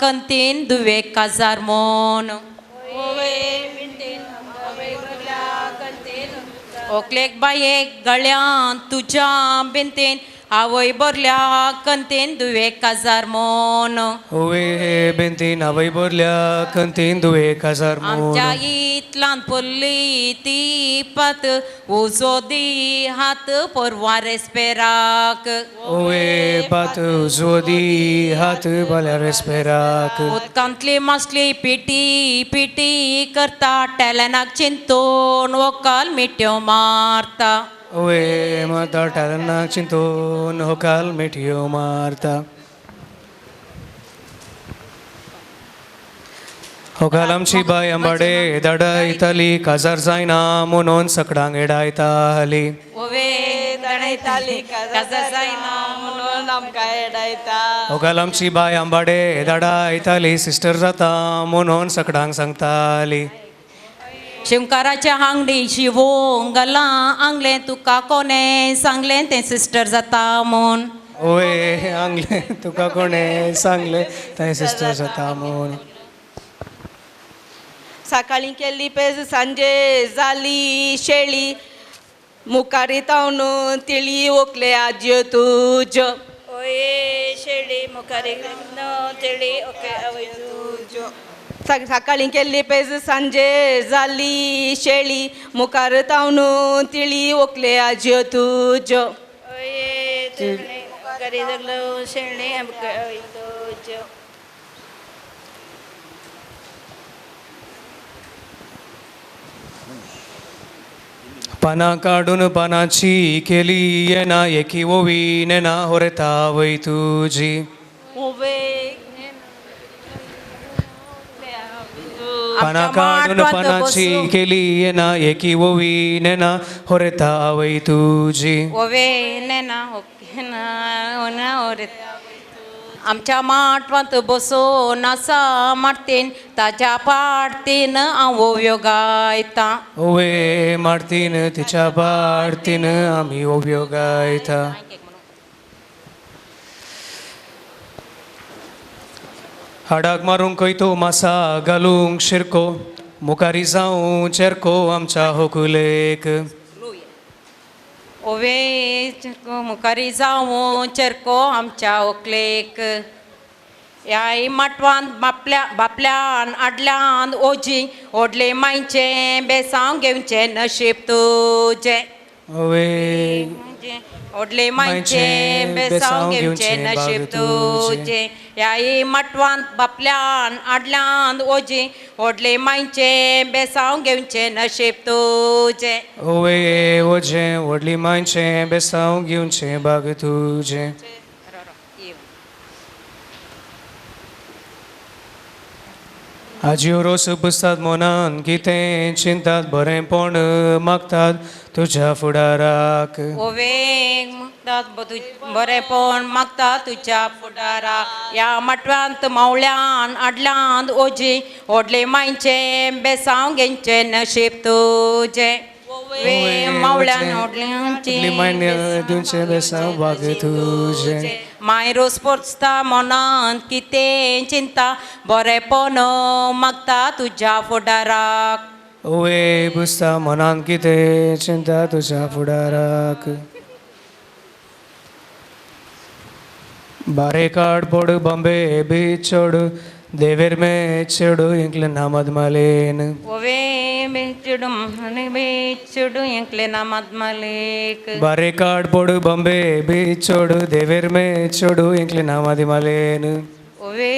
L: कंतीन दुवे काजार मोन ओकलेक बाये गळ्यान तुज्या बिंतीन आवय बोरल्या कंतीन दुवे काजार मोन
B: ओवे बेंतीन आवय बोरल्या कंतीन 2000
L: आमच्या इतलान पडली ती पात उजो दी हात परवार रेस्पेराक
B: ओवे पात जोदी हात बाल्या रेस्पेराक
L: उदकांतली मासली पिटी पिटी करता टेलनाक चिंतून वकाल मिट्यो मारता
B: ओवे माता टारनाक चिंतून होकाल मिठ्यो मारता होकाल आमची बाय आंबाडे धाडायताली काजार जायना म्हणून सकडांक एडायताली
M: ओवे दडायताली काजार जायना म्हणून आमकां एडायता
B: होकाल आमची बाय आंबाडे धाडायताली सिस्टर जाता म्हणून सकडांक सांगताली
L: शिवकाराच्या हांगडी शिवोंक घाला आंगलें तुका कोणे सांगलें तें सिस्टर जाता म्हूण
B: ओये आंगले तुका कोणे सांगले थंय सिस्टर जाता म्हूण
M: सकाळी केल्ली पेज सांजे जाली शेळी मुखारी तावन तिळी ओकले आज्यो तुज्यो ओये शेळी मुखारी तिळी ओके आवय तुज्यो सकाळी केल्ली पेज सांजे जाली शेळी मुखार तावन तिळी ओकले आज्यो तुज्यो मुखारी जगलो शेळी तुज्यो
B: पानां काडून पानाची केली येना एकी ओवी नेना होरेता वय तुजी पाना काढून पानाची केली येना एकी ओवी नेना होरेता आवई तुझी
L: ओवे नेना ओके ना ओरे आमच्या माटवांत बसून आसा मारतीन ताच्या पाडतीन हांव ओव्यो गायता
B: ओवे मारतीन तिच्या पाडतीन आम्ही ओव्यो गायता हाडाक मारूंक खंयतो मासा घालूंक शिरको मुखारी जावं चेरको आमच्या होकुलेक
L: ओवे मुखारी जावं चेरको आमच्या ओकलेक ह्या माटवान बापल्यान आडल्यान ओजी ओडले मायचे बेसांव घेवचे नशीब तुजे
B: ओवे
L: ओडले मायचे बेसांव घेवचे नशीब तुजे ह्या माटवान बापल्यान आडल्यान ओजी ओडले मायचे बेसांव घेवचे नशीब तुजे
B: ओवे ओजे व्हडली मायचे बेसांव घेवचे बाग तुजे आजियो रोस पुसतात मनान कितें चिंतात बरेंपण मागतात तुझ्या फुडाराक
L: ओवे मागतात बरेपण मागता तुझ्या फुडारा ह्या माटव्यांत मावळ्यान आडल्यान ओजी ओडले मायचे बेसांव घेवचे नशीब तुजे वे मावळ्यान
B: ओडल्यांचे बेसांव बाग तुझे
L: माय रोस पोचता मनांत कितें चिंता बरेपण मागता तुझ्या फुडाराक
B: ओवे पुसता मनान कितें चिंता तुझ्या फुडाराक बारे काड पोड बॉम्बे बीच चोड देवेर में चेडू इंकले नामद मालेन
L: ओवे बेचुडू इंकले नामद मालेक
B: बारे काड पोड बॉम्बे बीच चोड देवेर में चोडू इंकले नामद मालेन
L: ओवे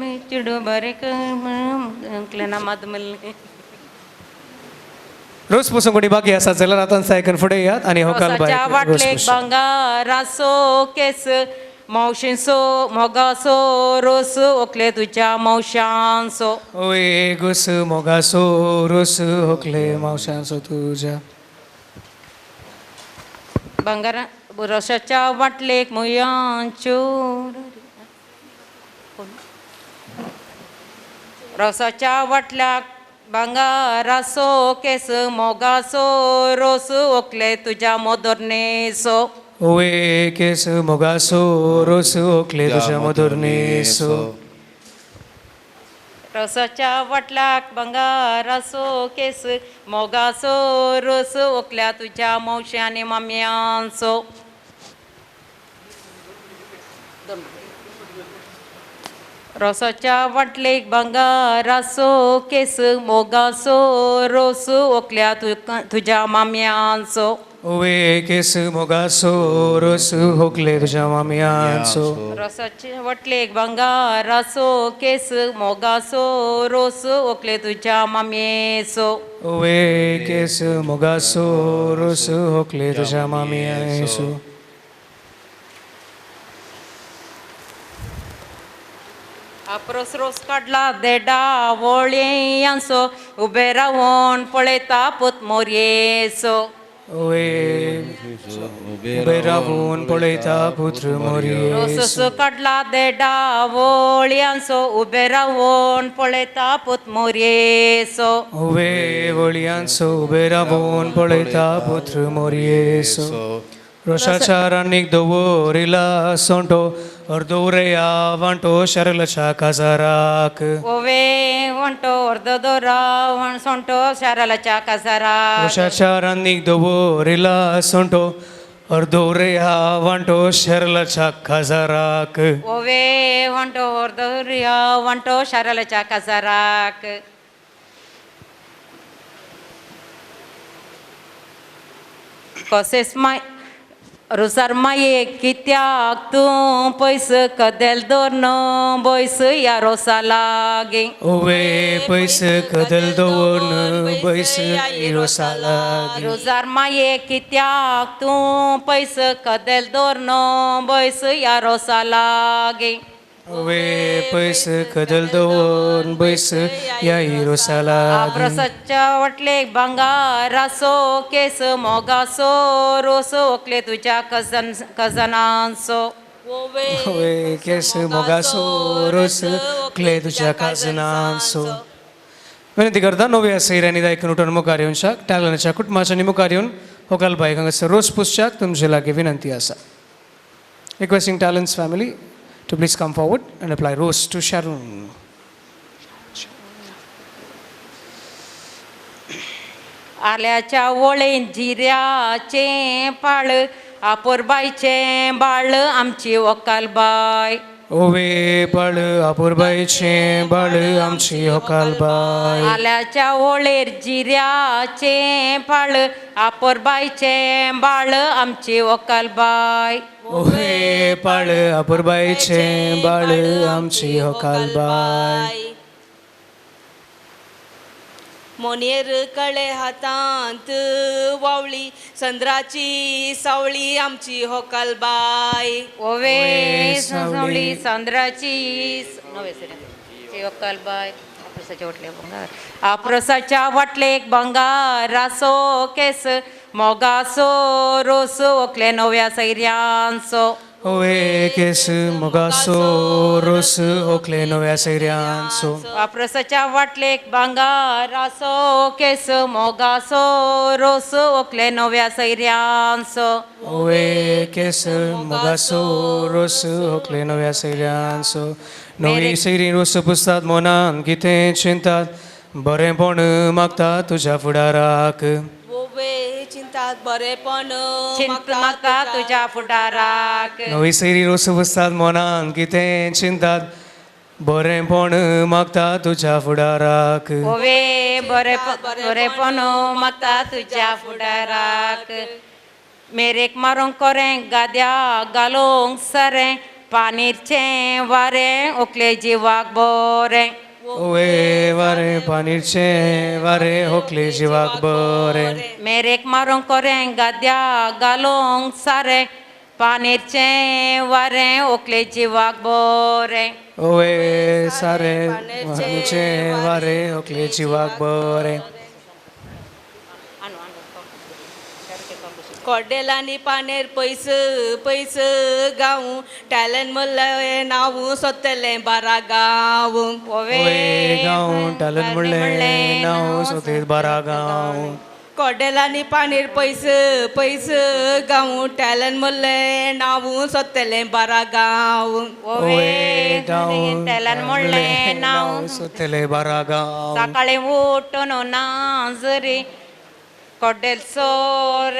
L: बेचुडू बरे इंकले नामद मालेक
B: रोज पुसून कोणी बाकी आसा जाल्यार आतां सायकन फुडें यात आनी हो काल
L: रोसाच्या वाटलेक भांगाराचो केस मावशेंचो मोगाचो रोस ओकले तुज्या मावशांचो
B: ओये घुस मोगासो रोस होकले मावशांचो तुज्या
L: भांगारा रोसाच्या वाटलेक मुयांच्यो रोसाच्या वाटल्याक भांगाराचो केस मोगाचो रोस ओकले तुज्या मोदोरनेचो
B: ओये केस मोगासो रोस ओकले तुज्या मोदोरनेसो
L: रोसाच्या वाटल्याक भांगाराचो केस मोगाचो रोस ओकल्या तुज्या मावशी आनी मामयांचो रोसाच्या वाटलेक भांगाराचो केस मोगाचो रोस ओकल्या तुज्या मामयांचो
B: ओवे केस मोगासो रोस होकले तुज्या मामयांचो
L: रोसाच्या वाटलेक भांगाराचो केस मोगाचो रोस ओकले तुज्या मामयेचो
B: ओवे केस मोगासो रोस होकले तुज्या मामयांचो
L: आप्रोस रोस काडला देडा वळयांचो उबे रावून पळयता पुत मोरयेचो
B: ओवे उबे रावून पळयता पुत्र मोरये
L: रोस काडला देडा वळयांचो उबे रावून पळयता पुत मोरयेचो
B: ओवे वळयांचो उबे रावून पळयता पुत्र मोरयेचो रोशाच्या रानीक दवरिला सोंटो अर्दोरेया वांटो शरलच्या काजाराक
L: ओवे वंटो अर्द दोरा सोंटो शारालाच्या काजाराक
B: रोशाच्या रानीक दवरिला सोंटो अर्दोरेया वांटो शरलच्या काजाराक
L: ओवे वंटो अर्द दोरा वंटो शारालाच्या काजाराक कसेस माय रोसार माये कित्याक तूं पयस कदेल दवरन बैस या रोसा लागी
B: ओवे पयस कदेल दवरन बैस रोसा लागी
L: रोजार माये कित्याक तूं पयस कदेल दवरन बैस या रोसा लागी
B: ओवे पैस कदल दोन बैस या हिरोसाला
L: प्रसच्या वटले बंगारासो केस मोगासो रोसो ओकले तुझ्या कजनांसो
B: ओवे केस मोगासो रोस क्ले तुझ्या काजनांसो विनंती करता नव्या सैरानी दायकन उठून मुखार येऊन शाक टागलाच्या कुटुंबाच्या मुखार येऊन होकाल बायक हांगासर रोस पुसशाक तुमचे लागे विनंती आसा. Requesting Talents family to please come forward and apply rose to Sharon.
L: आल्याच्या वळेन जिऱ्याचे पाळ आपोरबाईचे बाळ आमची वकाल बाय
B: ओवे बाळ आपुरबाईचे बाळ आमची होकाल बाय
L: आल्याच्या वळेर जिऱ्याचे पाळ आपोरबाईचे बाळ आमची वकाल बाय
B: ओवे बाळ आपुरबाईचे बाळ आमची होकाल बाय
M: मोनेर कळे हातांत वावळी संद्राची सावळी आमची होकालबाई
L: ओवे सावळी संद्राची वकाल बाय आप्रसाच्या वटले बंगार आप्रसाच्या वटलेक बंगार रासो केस मोगासो रोसो ओकले नव्या सैर्यांसो
B: ओवे केस मोगासो रोस ओकले नव्या सैर्यांसो
L: आप्रसाच्या वाटलेक बंगार रासो केस मोगासो रोस ओकले नव्या सैर्यांसो
B: ओवे केस मोगासो रोस ओकले नव्या सैर्यांसो नवी सैरी रोस पुसतात मोनान कितें चिंतात बरेंपण मागता तुझ्या फुडाराक
M: ओवे चिंतात बरेपण
L: चिंत म्हाका तुझ्या फुडाराक
B: नवी सैरी रोस पुसतात मोनान कितें चिंतात बरेंपण मागता तुझ्या फुडाराक
L: ओवे बरेपण मागता तुझ्या फुडाराक मेरेक मारूंक कोरें गाद्या घालूंक सरें पानीरचें वारें ओकले जिवाक बरें
B: ओवे वारे पानीरचें वारे होकले जिवाक बरें
L: मेरेक मारूंक कोरें गाद्या घालूंक सारें पानीरचें वारें ओकले जिवाक बरें
B: ओवे सारे पानीरचें वारे होकले जिवाक बरें
M: कोड्डेलांनी पानेर पयस पयस गांव टॅलंट म्हणलें नांव सोदतलें बारा गांव
B: ओवे गांव टालन म्हणलें नांव सोदेत बारा गांव
M: कोड्डेलांनी पानेर पयस पयस गांव टॅलंट म्हणलें नांव सोदतलें बारा गांव
B: ओवे गांव
L: तेलान म्हणलें नांव
B: सोदतले बारा गांव
L: सकाळीं उठून नाजरी कोड्डेल सोर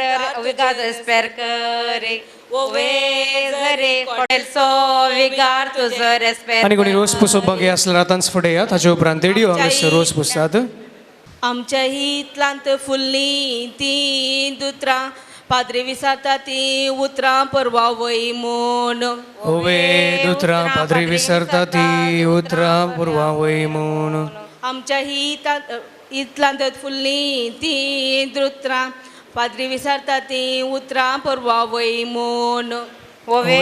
L: विगार स्पेर करे ओवे जरे कोड्डेल सो विगार तुजो रेस्पेर
B: आनी कोणी रोस पुसोवपाक बाकी आसल्यार आतांच फुडें या ताचे उपरांत रेडिओ हांगासर रोस पुसतात
M: आमच्या हितलांत फुल्लीं तीं दुत्रां पाद्री विसारता तीं उतरां परवा वय म्हूण
B: ओवे दुत्रां पाद्री विसरता ती उतरां पुरवा वय म्हूण
M: आमच्या इतलांत फुल्लीं तीं दुत्रां पाद्री विसारता तीं उतरां परवा वय म्हूण
L: ओवे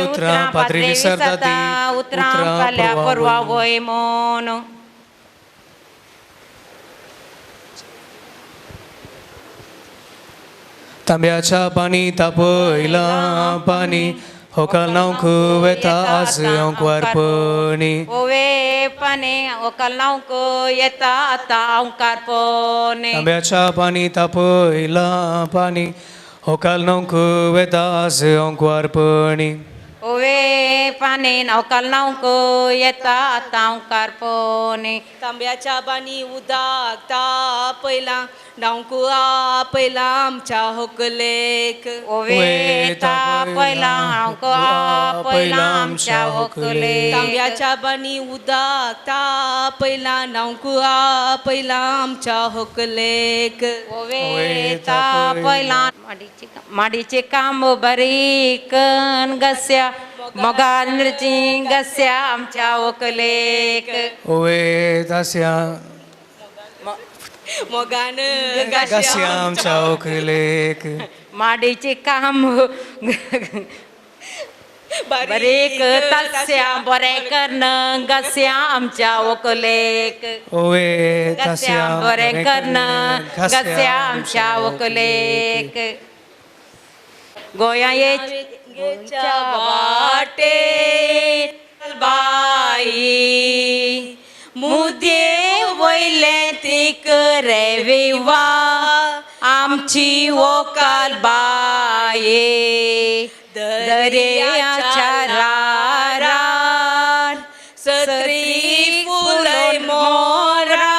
L: उतरां पाद्री विसरता ती उतरां फाल्यां परवा वय म्हूण
B: तांब्याच्या पाणी तापयला पाणी होकाल नांवक वेता आज हांव वारपणी
L: ओवे पाने ओकाल नांवक येता आतां हांव कारपणे
B: तांब्याच्या पाणी तापयला पाणी होकाल नांवक वेता आज हांव वारपणी
L: ओवे पाने ओकाल नांवक येता आतां हांव कारपणे
M: तांब्याच्या बानी उदाक तापयला नांवकू आपयला आमच्या होकलेक
L: ओवे तापयला हांव आपयला आमच्या व्हंकलेक
M: तांब्याच्या बानी उदाक तापयला नांवकू आपयला आमच्या होकलेक
L: ओवे तापयला माडीचे काम बरी कन गस्या मोगांची गस्या आमच्या व्हंकलेक
B: ओवे तास्या
M: मोगान
B: गास्या आमच्या व्हंकलेक
L: माडीचे काम बरेक तस्या बरे करणं गस्या आमच्या वकलेक
B: ओवे
L: गस्या बरे करणं गस्या आमच्या वकलेक गोया येच्या वाटे बाई मुदे वयले तिक रे विवा आमची वकाल बाये दर्याच्या रारान सत्री फुलय मोरा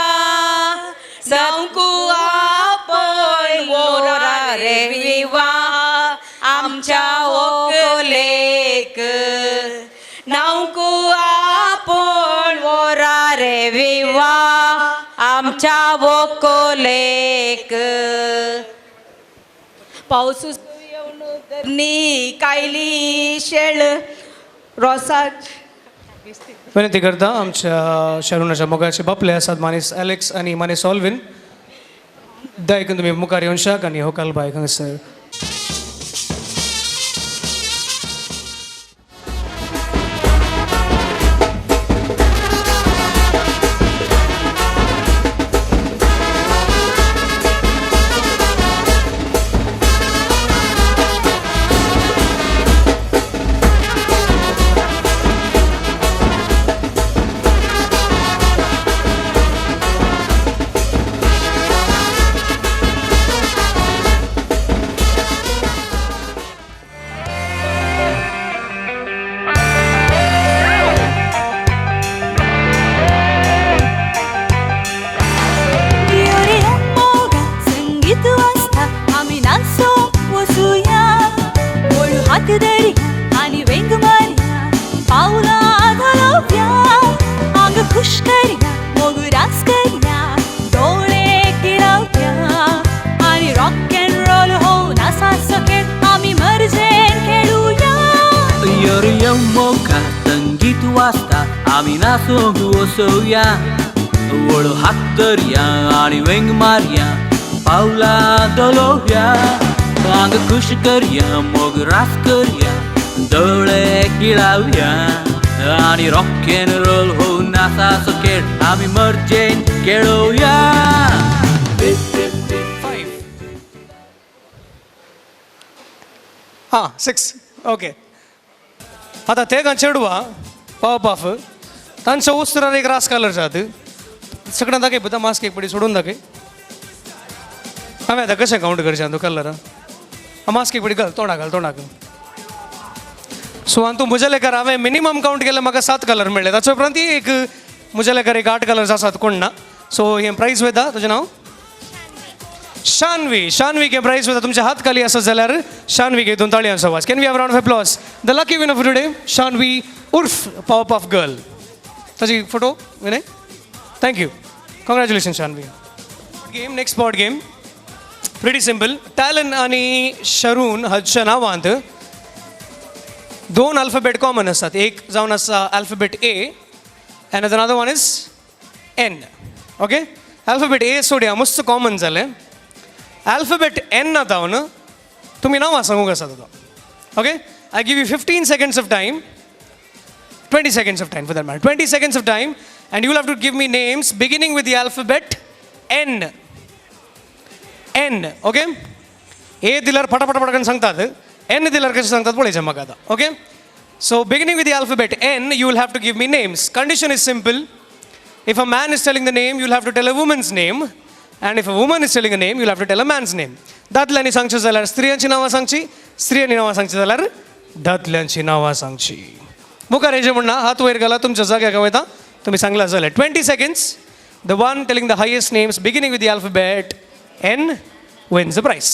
L: संकू आपण मोरा रे विवा आमच्या ओकलेक नावकू आपण मोरा रे विवा आमच्या वोकोलेक
M: पाऊस नी कायली शेळ रोसाच
B: विनंती करता आमच्या शरुणाच्या मोगाचे बापले आसात मानेस ॲलेक्स आणि मानेस ऑल्विन दायकन तुम्ही मुखार येऊन शाक आणि होकाल बाय हांगसर
N: आणि वेंग मारिया पावला घालव्या अंग खुश करिया मोग रास करिया डोळे किळवत्या आणि रॉक अँड रोल हो नासा सकेट आम्ही मर्जेन खेळूया
A: योरियो मोका संगीत वाजता आम्ही नाचून वसवूया वळू हात धरया आणि वेंग मारया पावला डोलवया अंग खुश करिया मोग रास करिया डोळे किळावया आणि रॉक अँड रोल हो नासा सकेट आम्ही मर्जेन खेळूया
B: 6 ओके आता ते का चेडवा पावपाफ तांच्या उस्तरार एक रास कलर जात सगळ्यांना दाखय पता मास्क एक पडी सोडून दाखय हांवें आतां कशें कावंट करचें तूं कलर मास्क एक पडी घाल तोंडा घाल सो तूं म्हज्या लेकार हांवें मिनिमम कावंट केलें म्हाका 7 कलर मेळ्ळे ताचे उपरांत एक म्हज्या लेकार एक 8 कलर्स आसात कोण ना सो हें प्रायज वयता तुजें नांव शान्वी के प्राइज वयता तुमचे हात खाली आसत जाल्यार शान्वीक एक 2 ताळयांचो आवाज can we have round of applause the lucky winner for today Shanvi उर्फ पॉप ऑफ गर्ल ताजी photo Vinay thank you congratulation Shanvi game next board game pretty simple टॅलन आणि शरून हाच्या नांवांत 2 अल्फाबेट कॉमन आसात एक जावन आसा alphabet A and another one is N okay alphabet A सोडया मस्त कॉमन जालें अल्फाबेट एन जावन तुमी नांवां सांगूंक आसात आतां okay I give you 15 seconds of time 20 seconds of time for that matter 20 seconds of time and you will have to give me names beginning with the alphabet N okay A दिल्यार फटाफट सांगतात N दिल्यार कशें सांगतात पळयचें म्हाका आतां okay so beginning with the alphabet N you will have to give me names condition is simple if a man is telling the name you will have to tell a woman's name and if a woman is telling a name you'll have to tell a man's name दादल्यांनी सांगचें जाल्यार स्त्रियांची नांवां सांगची स्त्रियांनी नांवां सांगची जाल्यार दादल्यांची नांवां सांगची मुखार हेजें म्हणना हात वयर घाला तुमच्या जाग्यार वयता तुमी सांगला जाल्यार 20 seconds the one telling the highest names beginning with the alphabet N wins the prize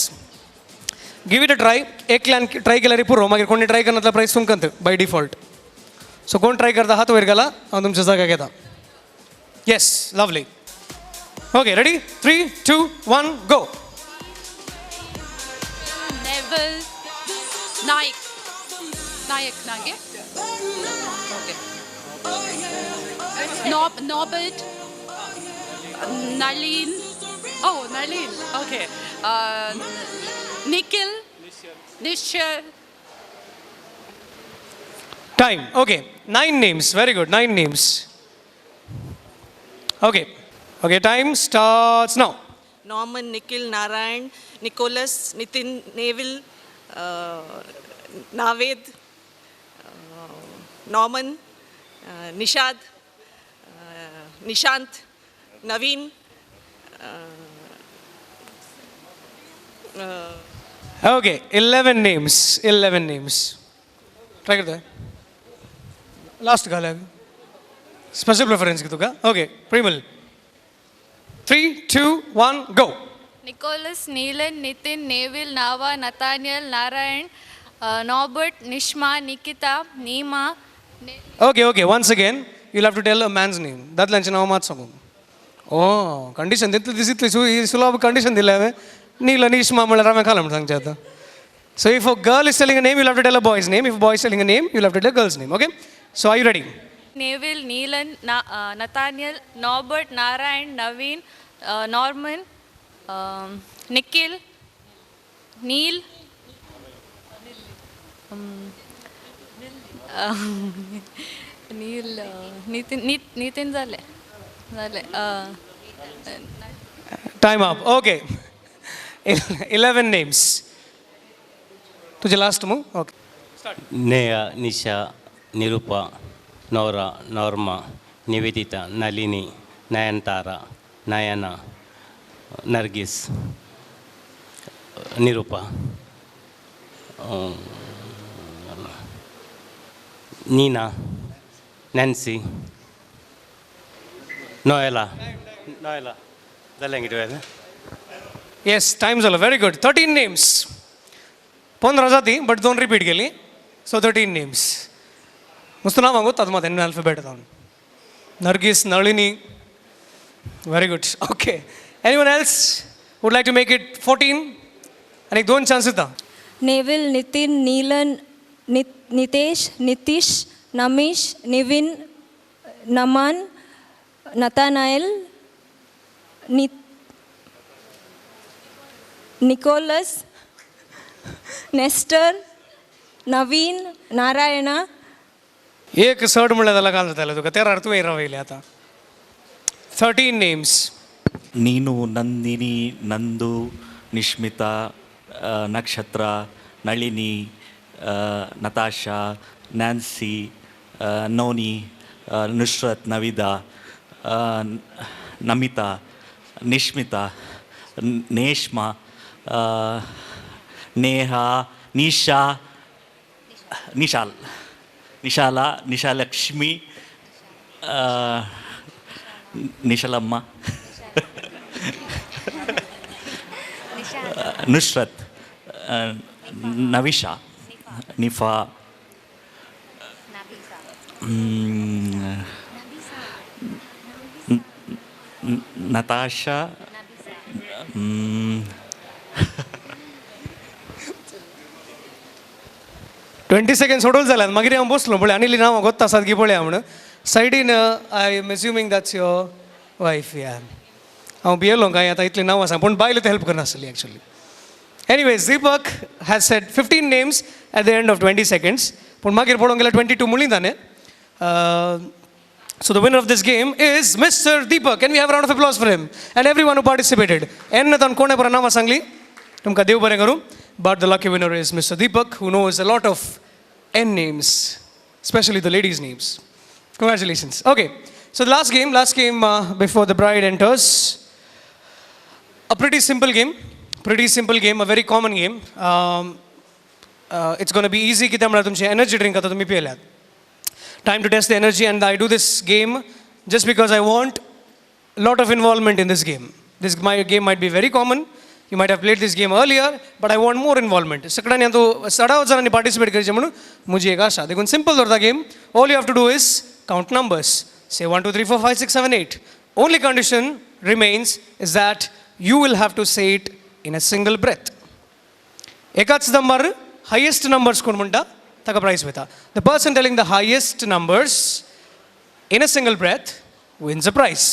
B: give it a try एकल्यान ट्राय केल्यार पुरो मागीर कोणी ट्राय करना जाल्यार प्रायज तुमकां बाय डिफॉल्ट सो कोण ट्राय करता हात वयर घाला हांव तुमच्या जाग्यार घेता yes lovely Okay, ready? 3, 2, 1, go.
O: Neville, Nayak, Nage. Okay. Norbert, Nalin. Oh, Nalin. Okay. Nikhil, Nishya.
B: Time. Okay. 9 names. Very good. 9 names. Okay. Okay. Time starts now.
M: Norman, Nikhil, Narayan, Nicholas, Nitin, Neville, Naved, Norman, Nishad, Nishant, Naveen,
B: Okay. 11 names. 11 names. Try it there. Last call. Special preference ki tuka. Okay. Primal. 3, 2, 1, go.
J: Nicholas, Neelan, Nitin, Neville, Nava, Nathaniel, Narayan, Norbert, Nishma, Nikita, Neema.
B: Okay, okay. Once again, you'll have to tell a man's name. That lunch now mat sagu. Oh, condition. This is sulab condition dilave. Neela, Nishma, Malarama kalam sang chata. So if a girl is telling a name, you'll have to tell a boy's name. If a boy is telling a name, you'll have to tell a girl's name. Okay? So are you ready?
J: Neville, Neelan, Nathaniel, Norbert, Narayan, Naveen, Norman, Nikhil, Neil, Neil, Nitin झाले.
B: Time up. Okay. 11 names. तुझे last move? Okay.
C: Neha, निशा, Nirupa, Naura, Norma, Nivedita, Nalini, Nayantara, Nayana, Nargis, Nirupa, Neena, Nancy, नोएला, नोएला, चलेंगे तो
B: Yes, time's all. Very good. 13 names. 15 जाती, but don't repeat केली. So 13 names. मुझे नाम आगो तद मत alphabet था. Nargis, Nalini. Very good. Okay. Anyone else would like to make it 14? And एक दोन chances था.
I: Neville, Nitin, Neelan, Nitesh, Nitish, Namish, Nivin, Naman, Nathanael, Nicholas, Nestor, Naveen, Narayana.
B: एक सर्ट म्हणलं त्याला काल त्याला तुका तेरा अर्थ वेगळा वेगळे आता 13 names.
P: ನೀನು ನಂದಿನಿ ನಂದು ನಿಶ್ಮಿತಾ ನಕ್ಷತ್ರ ನಳಿನಿ ನತಾಶಾ ನ್ಯಾನ್ಸಿ ನೋನಿ ನುಶ್ರತ್ ನವಿದಾ ನಮಿತಾ ನಿಶ್ಮಿತಾ ನೇಷ್ಮಾ ನೇಹಾ ನಿಶಾ ನಿಶಾಲ್ ನಿಶಾಲ ನಿಶಾಲಕ್ಷ್ಮಿ ನಿಶಲಮ್ಮ ನುಶ್ರತ್ ನವಿಶಾ ನಿಫಾ ನತಾಶಾ
B: 20 seconds सोडून झाल्यात मागीर हांव बसलो पळय आनी नांव गोत्ता आसात की पळया म्हणून सायडीन I am assuming that's your wife या हांव भियेलो काय आतां इतलीं नांवां सांग पूण बायल हेल्प करनासली actually anyways Deepak has said 15 names at the end of 20 seconds पूण मागीर पळोवंक गेल्यार 22 म्हणली ताणें So the winner of this game is Mr. Deepak. Can we have a round of applause for him and everyone who participated? एन्न तान कोणे पर नांवां सांगली तुमकां देव बरें करूं. But the lucky winner is Mr. Deepak, who knows a lot of N names, especially the ladies' names. Congratulations. Okay, so the last game before the bride enters. A pretty simple game, a very common game. It's going to be easy. कित्याक म्हळ्यार तुमची energy drink आतां तुमी पियेल्यात. Time to test the energy, and I do this game just because I want a lot of involvement in this game. This game might be very common. You might have played this game earlier, but I want more involvement. सगळ्यांनी तो 18 जणांनी participate करचे म्हणून मुझी एक आशा. देखून simple दरता game. All you have to do is count numbers. Say 1, 2, 3, 4, 5, 6, 7, 8. Only condition remains is that you will have to say it in a single breath. एकाच नंबर highest numbers कोण म्हणटा ताका प्राइज वयता. The person telling the highest numbers in a single breath wins a prize.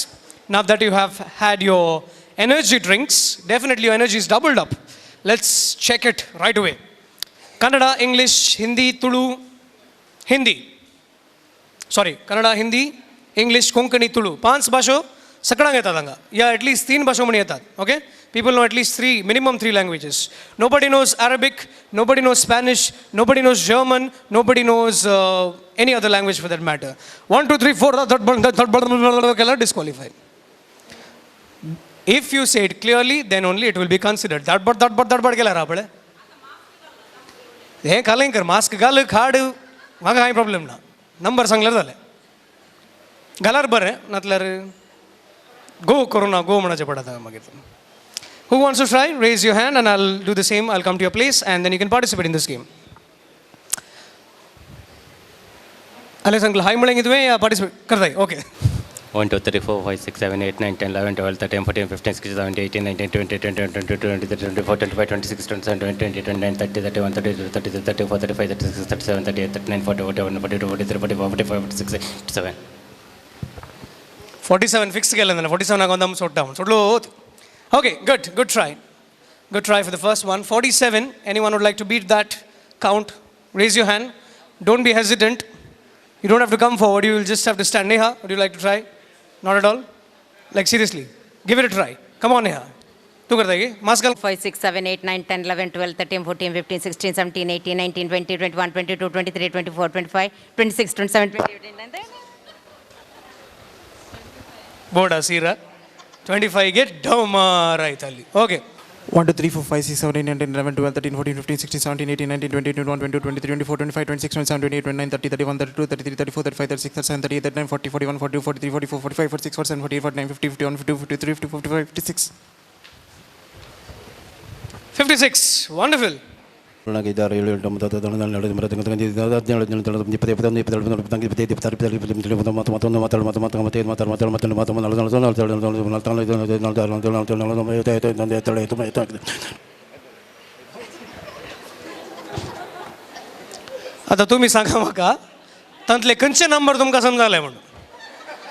B: Now that you have had your energy drinks, definitely your energy is doubled up. Let's check it right away. Kannada, English, Hindi, Tulu, Hindi. Sorry Kannada Hindi English Konkani Tulu 5 भाषो सगळ्यांक येतात हांगा या at least 3 भाषो म्हण येतात okay people know at least 3 minimum 3 languages nobody knows Arabic nobody knows Spanish nobody knows German nobody knows any other language for that matter 1 2 3 4 केला disqualified if you say it clearly then only it will be considered धडबड केल्यार आपळे हे घालें कर mask घाल खाड म्हाका कांय प्रॉब्लेम ना नंबर सांगल्यार जालें घाल्यार बरें नातल्यार गो करोना गो म्हणचे पडटा मागीर who wants to try raise your hand and I will do the same I will come to your place and then you can participate in this game आले सांगलं हाय म्हणलें तुवें या पार्टिसिपेट करताय okay
Q: 1 2 3 4 5 6 7 8 9 10 11 12 13 14 15 16 17 18 19 20 21 22 23 24 25 26 27 28 29 30 31 32 33 34 35 36 37 38 39 40 41 42 43 44 45 46 47
B: 47 fix केलं ना 47 हांव सोडलो okay good try for the first one 47 anyone would like to beat that count raise your hand don't be hesitant you don't have to come forward you will just have to stand Neha would you like to try not at all like seriously give it a try come on Neha तू करता है mask
L: 5 6 7 8 9 10 11 12 13 14 15 16 17 18 19 20 21 22 23 24 25 26 27 28 29
B: board सीरा 25 get Domar आयताली okay
H: 1 2 3 4 5 6 7 8 9 10 11 12 13 14 15 16 17 18 19 20 21 22 23 24 25 26 27 28 29 30 31 32 33 34 35 36 37 38 39 40 41 42 43 44 45 46 47 48 49 50 51 52 53 54 55 56
B: 56 wonderful आता तुम्ही सांगा म्हाका तांतले खंयचे number तुमकां समजाले म्हणून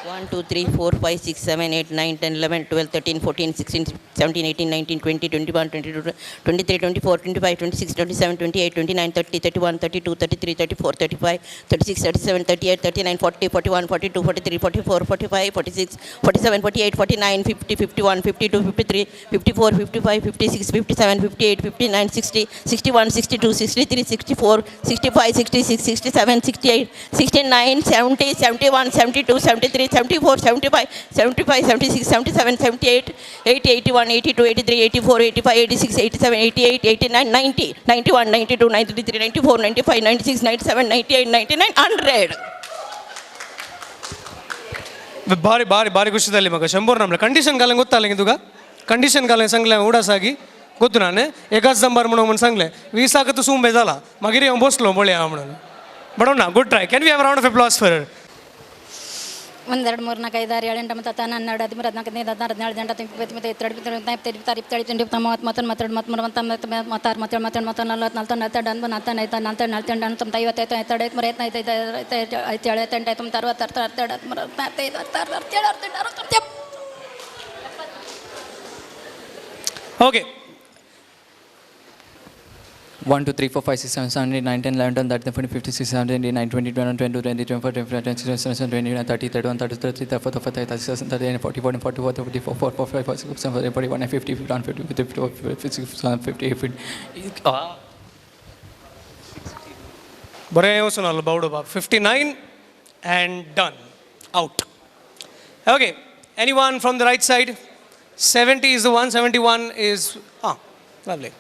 R: 1 2 3 4 5 6 7 8 9 10 11 12 13 14 16 17 18 19 20 21 22 23 24 25 26 27 28 29 30 31 32 33 34 35 36 37 38 39 40 41 42 43 44 45 46 47 48 49 50 51 52 53 54 55 56 57 58 59 60 61 62 63 64 65 66 67 68 69 70 71 72 73 74 75 76 77 78 80 81 82 83 84 85 86 87 88 89 90 91 92 93 94 95 96 97 98 99 100
B: ಬಾರಿ ಬಾರಿ ಬಾರಿ ಖುಷಿ ತಲ್ಲಿ ಮಗ 100 ನಮ್ಲೆ ಕಂಡೀಷನ್ घालें ಗೊತ್ತಾले तुका कंडीशन घालें सांगलें उडासागी ಗೊತ್ತು ನಾನು एकाच नंबर म्हणून सांगलें 20 तू सुंबे जाला मागीर हांव बसलो बोळया म्हणून बट ना good try can we have round of applause for her
S: 1 2 3 4 5 6 7 8 9 10 11 12 13 14 15 16 17 18 19 20
B: okay
T: 1 2 3 4 5 6 7 8 9 10 11 12 13 14 15 16 17 18 19 20 21 22 23 24 25 26 27 29 30 31 32 33 34 35 36 37 40 41 42 44 45 46 47 41 50 51 52 53 54 58
B: बरें वचून आलो बावडो बाब 59 and done out okay anyone from the right side 70 is the one 71 is lovely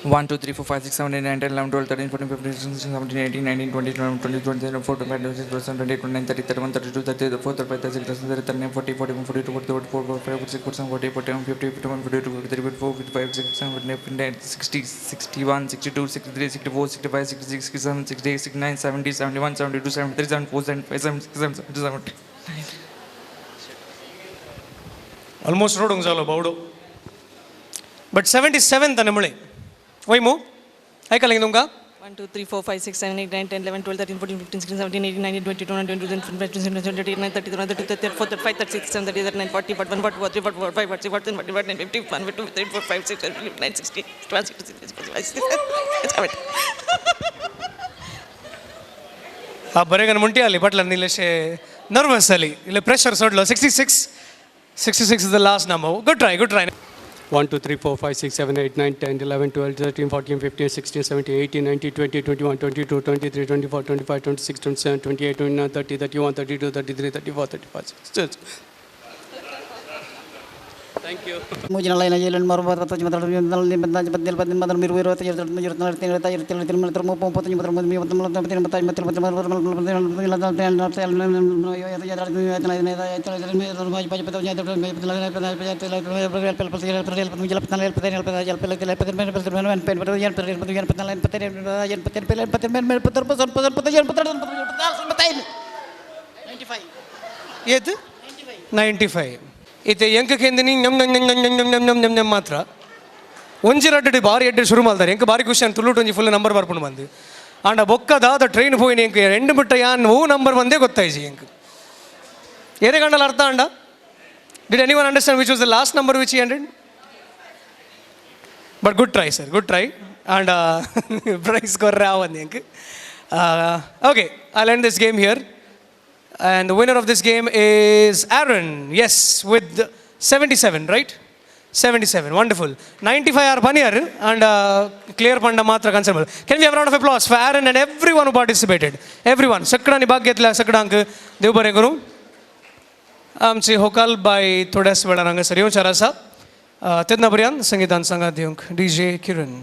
T: 1 2 3 4 5 6 7 8 9 10 11 12 13 14 15 16 17 18 19 20 21 22 23 24 25 26 27 28 29 30 31 32 33 34 35 36 37 40 41 42 44 45 46 47 48 41 50 51 52 53 54 55 57 59 60 61 62 63 64 65 66 67 68 69 70 71 72 73 74 75 76 77
B: almost रोडूंक जालो बावडो बट 77 ताणे म्हळें वय मो आयकलें तुमकां
M: 1 2 3 4 5 6 7 8 9 10 11 12 13 14 15 16 17 18 19 20 21 22 23 24 25 26 27 28 29 30 34 35 36 37 39 40 41 42 43 44 45 46 47 49 50 51 52 53 54 55 56 59 60 61 62 63 65 66 67
B: बरें गन म्हणटी आली पटलं इल्लेशे नर्वस जाली इल्ले प्रेशर सोडलो 66 is the last number. Good try, good try.
U: 1 2 3 4 5 6 7 8 9 10 11 12 13 14 15 16 17 18 19 20 21 22 23 24 25 26 27 28 29 30 31 32 33 34 35 66. Thank you.
R: मुझे ना लाइन जेलन मारो बात तो मतलब नल बंदा बदल बदल मतलब मेरे वीरों तो जरूरत मतलब मो पो तो मतलब मैं मतलब
B: मतलब 95 इथे ಎಂಕ ಕೇಂದಿನಿ ನಮ್ ನಮ್ ನಮ್ ನಮ್ ನಮ್ ನಮ್ ನಮ್ ನಮ್ ನಮ್ ಮಾತ್ರ ಒಂಜಿರಡ್ಡಿ ಬಾರಿ ಎಡ್ಡೆ ಶುರು ಮಾಡ್ತಾರೆ ಎಂಕ ಬಾರಿ ಖುಷಿ ಅಂತ ತುಳುಟು ಒಂಜಿ ಫುಲ್ ನಂಬರ್ ಬರ್ಪುಂಡು ಬಂದು ಆಂಡ ಬೊಕ್ಕದಾದ ಟ್ರೈನ್ ಹೋಯಿನಿ ಎಂಕ ಎಂಡು ಬಿಟ್ಟ ಯಾನ್ ಓ ನಂಬರ್ ಬಂದೇ ಗೊತ್ತಾಯ್ಸಿ ಎಂಕ ಏನೇ ಗಂಡಲ್ಲ ಅರ್ಥ ಅಂಡ did any one understand which was the last number which he ended but good try sir good try and prize ಕೊರ್ರೆ ಆವಂದು ಎಂಕ okay I'll end this game here. And the winner of this game is Aaron. Yes, with 77, right? 77, wonderful. 95 are Panier and clear Panda Matra Constable. Can we have a round of applause for Aaron and everyone who participated? Everyone. Sakadani Bagyatla Sakadank Devbareguru. Amchi Hokal by Todas Vedaranga Sarion Charasa. Tedna Brian, Sangitan Sangadyunk, DJ Kiran.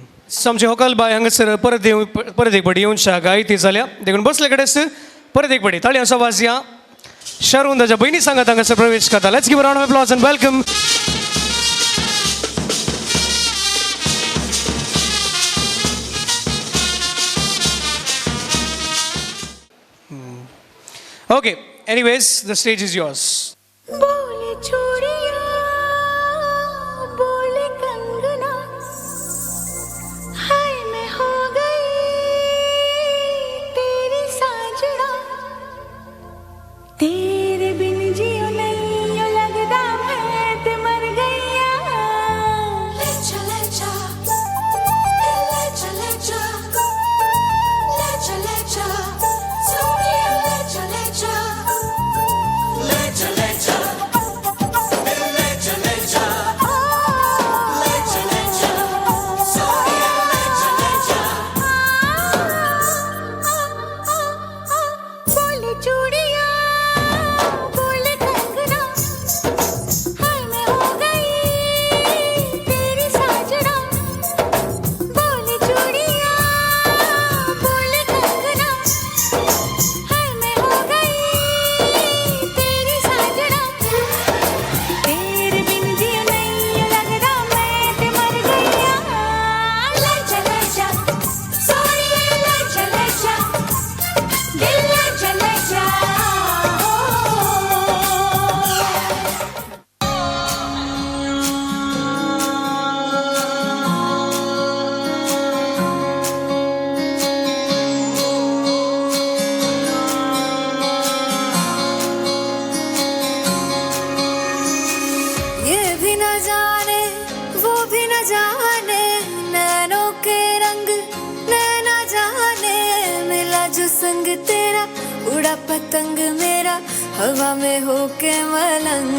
B: Samchi Hokal by Hangasar Paradik Badion Shagai Tizalia. They can both like a test. परत एक बडी ताळी असो वाजया शरुंदाच्या बहिणी सांगत हांगासर प्रवेश करता. Let's give a round of applause end welcome. Okay, anyways, the stage is yours.
N: बोले चूड़िया बोले कंगना हाय मैं हो गई तेरी साजना तेरे बिन जियो नहीं यो लगदा मैं ते मर गईया ले चले जा सोनिया ले चले जा बोले चूड़िया बोले कंगना हाय मैं हो गई तेरी साजना बोले चूड़िया बोले कंगना हाय मैं हो गई तेरी साजना तेरे बिन जियो नहीं लगदा मैं ते मर गईया ले चले जा सोनिया ले चले जा दिल ले चले जा ये भी न जाने वो भी न जाने नैनों के रंग नैना जाने मिला जो संग तेरा उड़ा पतंग मेरा हवा में होके मलंग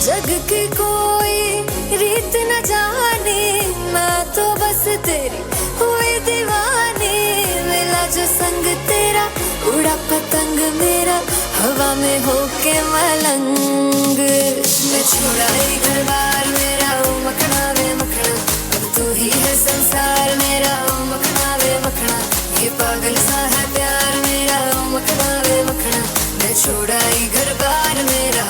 N: जग की कोई रीत न जाने मैं तो बस तेरी हुई दीवानी मिला जो संग तेरा उड़ा पतंग मेरा हवा में होके मलंग मैं छुड़ाई घर बार मेरा ओ मखना वे मखना अब तू ही है संसार मेरा ओ मखना वे मखना ये पागल सा है प्यार मेरा ओ मखना वे मखना मैं छुड़ाई घर बार मेरा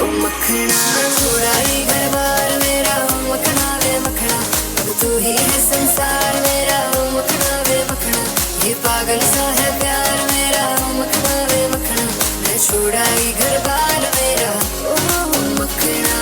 N: ओ मखना छुड़ाई घर बार मेरा ओ मखना वे मखना अब तू ही है संसार मेरा ओ मखना वे मखना ये पागल सा है प्यार मेरा ओ मखना वे मखना मैं छुड़ाई घर बार मेरा ओ मखना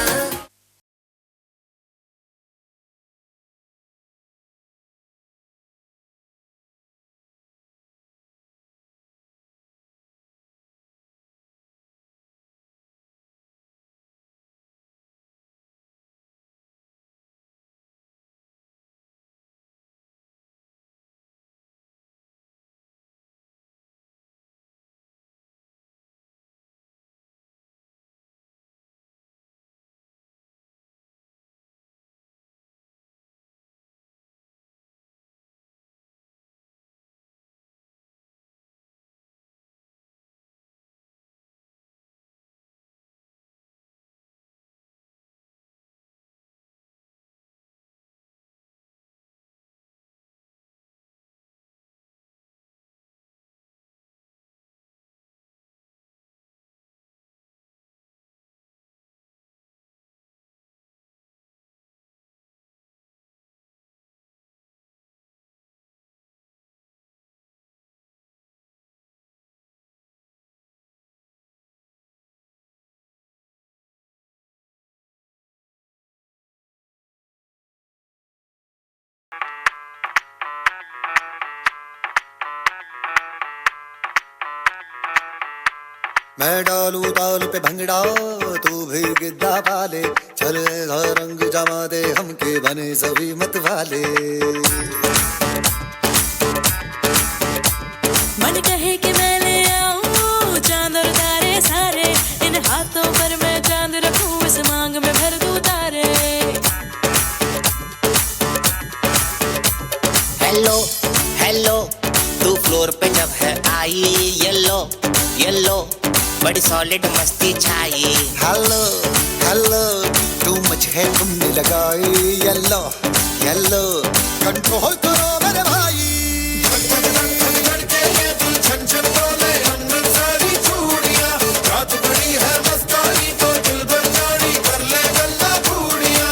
E: मैं डालू ताल पे भंगड़ा तू भी गिद्दा पाले चल ऐसा रंग जमा दे हमके बने सभी मत वाले
N: मन कहे कि मैं ले आऊं चांद और तारे सारे इन हाथों पर मैं चांद रखूं इस मांग में भर दूं तारे
V: हेलो हेलो तू फ्लोर पे जब है आई येलो येलो बड़ी सॉलिड मस्ती छाई
E: हेलो हेलो तू मच है तुमने लगाई येलो येलो कंट्रोल करो मेरे भाई छन छन बोले अंदर सारी चूड़ियां रात बड़ी है मस्तानी तो दिल भर जानी कर ले गल्ला चूड़ियां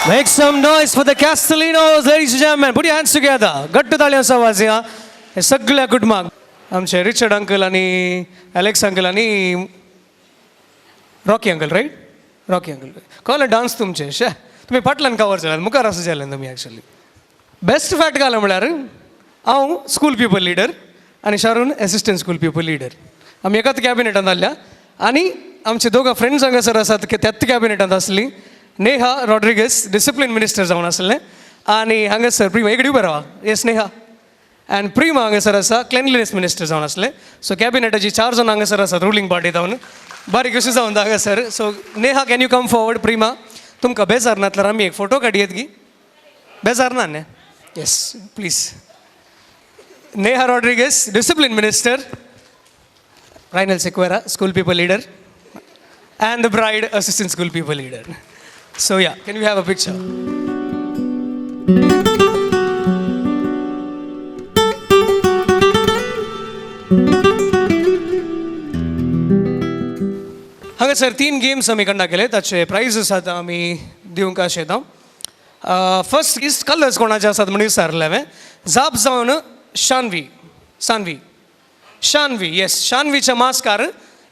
B: Make some noise for the Castellinos, ladies and gentlemen. Put your hands together. गट्टू ताळ्यांचा आवाज या. हे सगळ्या गुड मार्क. आमचे रिचर्ड अंकल आणि एलेक्स अंकल आणि Rocky uncle right Rocky uncle call dance तुमचे शे तुम्ही फाटल्यान कवर जाल्यात मुखार असं जालें तुमी एक्चुअली बेस्ट फॅक्ट घाल म्हळ्यार हांव स्कूल पीपल लिडर आनी Sharone assistant school people leader आमी एकाच कॅबिनेटांत आसल्या आनी आमचे दोगां फ्रेंड्स हांगासर आसात त्याच कॅबिनेटांत आसली नेहा रॉड्रिगस डिसिप्लिन मिनिस्टर जावन आसलें आनी हांगासर प्रिमा एक उबे रावा येस नेहा अँड प्रिमा हांगासर आसा क्लेनलीनेस मिनिस्टर जावन आसले सो कॅबिनेटाची 4 जाण हांगासर आसात रुलींग पार्टी जावन बारीक अशी जावन हांगासर so Neha can you come forward Prima तुमकां बेजार नातल्यार आमी एक फोटो काडयेत गी बेजार ना न्ही yes please Neha Rodrigues discipline minister Raynal Sequeira school people leader and the bride assistant school people leader. So yeah, can we have a picture? हांगा सर 3 गेम्स आमी कंडक्ट केले ताचे प्राइजेस आतां आमी दिवंक आशेता फर्स्ट इज कलर्स कोणाचे आसात म्हणून विचारले हांवें जाप जावन शान्वी येस शान्वीच्या मास्कार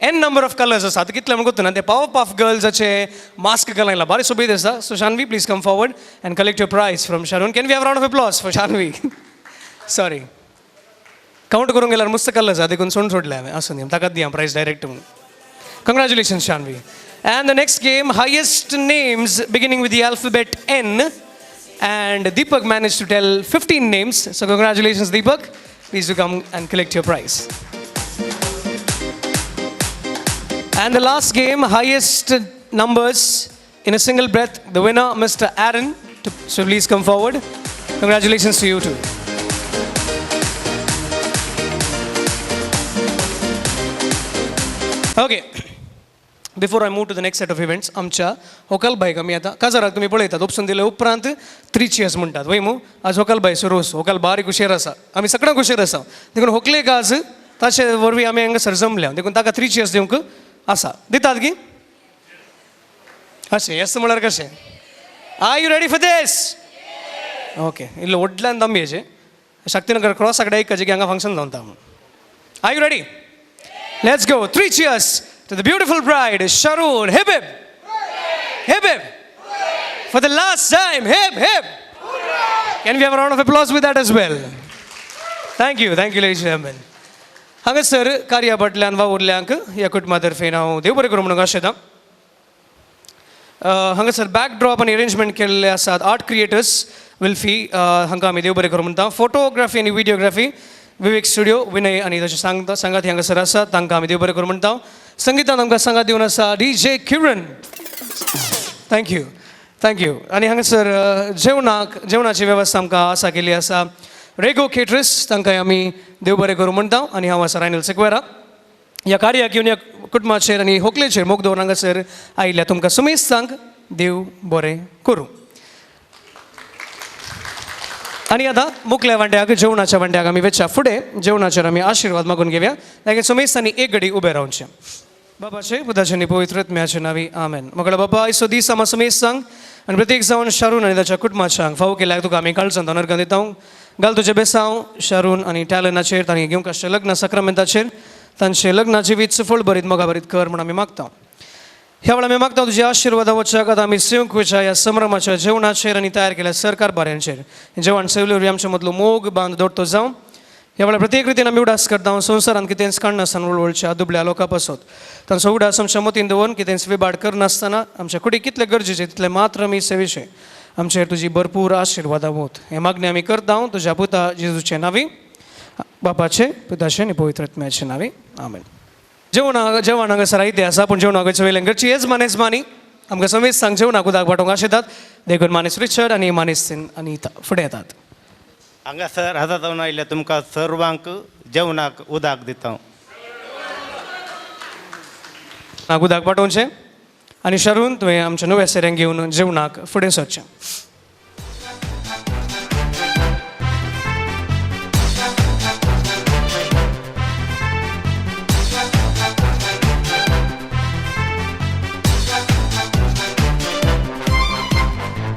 B: एन नंबर ऑफ कलर्स आसात कितले म्हणून गोतूना ते पावर ऑफ गर्ल्साचे मास्क घालायला बारी सोबीत आसा so Shanvi please come forward and collect your prize from Sharon can we have round of applause for Shanvi sorry count करूंक गेल्यार मस्त कलर्स आहा देखून सोडले हांवें आसूं न्ही ताकाच दिया प्राइज डायरेक्ट म्हणून Congratulations, Shanvi. And the next game, highest names beginning with the alphabet N. And Deepak managed to tell 15 names. So congratulations, Deepak. Please do come and collect your prize. And the last game, highest numbers in a single breath. The winner, Mr. Aaron. So please come forward. Congratulations to you too. Okay. Before I move to the next set of events आमच्या होकालबाईक आमी आतां काजाराक तुमी पळयतात option दिले उपरांत 3 chairs म्हणटात वय मू आज होकालबाईचो रोस होकाल बारीक हुशेर आसा आमी सगळ्यांक हुशेर आसा देखून होकलेक आज ताचे वरवीं आमी हांगासर जमल्या देखून ताका 3 चेयर्स दिवंक आसा दितात गी अशें येस म्हळ्यार कशें are you ready for this okay इल्लो व्हडल्यान दामयेचें शक्तीनगर क्रॉस कडेन एक की हांगा फंक्शन जावता are you ready let's go 3 cheers to the beautiful bride, Sharoon. Hip hip. Hip hip. For the last time, hip hip. Can we have a round of applause with that as well? Thank you, ladies and gentlemen. हांगा sir कार्याबटल्यान वा उरल्यांक ह्या कुटुंबातर्फे हांव देव बरें करूं म्हणून आशेता हांगा sir backdrop आनी arrangement केल्ले आसात आर्ट क्रिएटर्स विल्फी हांकां आमी देव बरें करूं म्हणटा फोटोग्राफी आनी व्हिडिओग्राफी विवेक स्टुडिओ विनय आनी ताचे सांगाती हांगासर आसा तांकां आमी देव बरें करूं म्हणटा संगीतान आमकां सांगात दिवन आसा DJ किरण थँक यू आनी हांगासर जेवणाची वेवस्था आमकां आसा केली आसा रेगो केटरर्स तांकांय आमी देव बरें करूं म्हणटा आनी हांव आसा रायनल सेक्वेरा ह्या कार्याक येवन ह्या कुटुंबाचेर आनी होकलेचेर मोग दवरून हांगासर आयिल्ल्या तुमकां सुमेस्तांक देव बरें करूं आनी आतां मुखल्या वांट्याक जेवणाच्या वांट्याक आमी वेच्या फुडें जेवणाचेर आमी आशिर्वाद मागून घेवया ताका सुमेस्तांनी एक घडी उबे रावचें बापाचे पुताचे आणि पवित्र आत्म्याचे नावी आमेन. मगळा बापा आयचो दीस आम्हा समेत सांग आनी प्रत्येक जावन शारून आनी ताच्या कुटुंबाच्यांक फावो केल्याक तुका आमी काळजांत ऑनर दिता. घाल तुजे बेसांव शारून आनी टॅलनाचेर तांणी घेवंक आशिल्ल्या लग्न सक्रामेंताचेर तांचे लग्नाची वीज सफळ बरीत मोगा बरीत कर म्हण आमी मागता. ह्या वेळा आमी मागता तुझे आशिर्वादा वचच्याक आतां आमी सेवंकच्या ह्या संभ्रमाच्या जेवणाचेर आनी तयार केल्या सरकार बाऱ्यांचेर जेवण सेवलेवरी आमच्या मदलो मोग बांद दडतो जावं. ह्या वेळा प्रत्येक रितीन आमी उडास करता संवसारांत कितेंच काडनासतना वळवळच्या दुबळ्या लोकां पासत तांचो उडास आमच्या मतीन दवरून कितेंच विबाड करनासतना आमच्या कुडी कितले गरजेचे तितले मात्र आमी सेवेचे आमचेर तुजी भरपूर आशिर्वादा वत. हे मागणी आमी करता तुज्या पुता जेजूचे नावी बापाचे पुताचे आनी पवित्र आत्म्याचे नावी आमेन. जेवण हांगासर आयते आसा पूण जेवणाच्या वयल्यान घरची येजमानी आमकां समेत सांग जेवणाक उदक वांटोवंक आशितात देखून मानेस रिचर्ड आनी मानेस अनिता फुडें येतात.
C: हांगासर हाता जावन आयल्या तुमकां सर्वांक जेवणाक उदक दिता.
B: उदक पाठोवचें आनी शारून तुवें आमच्या नव्या सेऱ्यांक घेवन जेवणाक फुडें सरचें.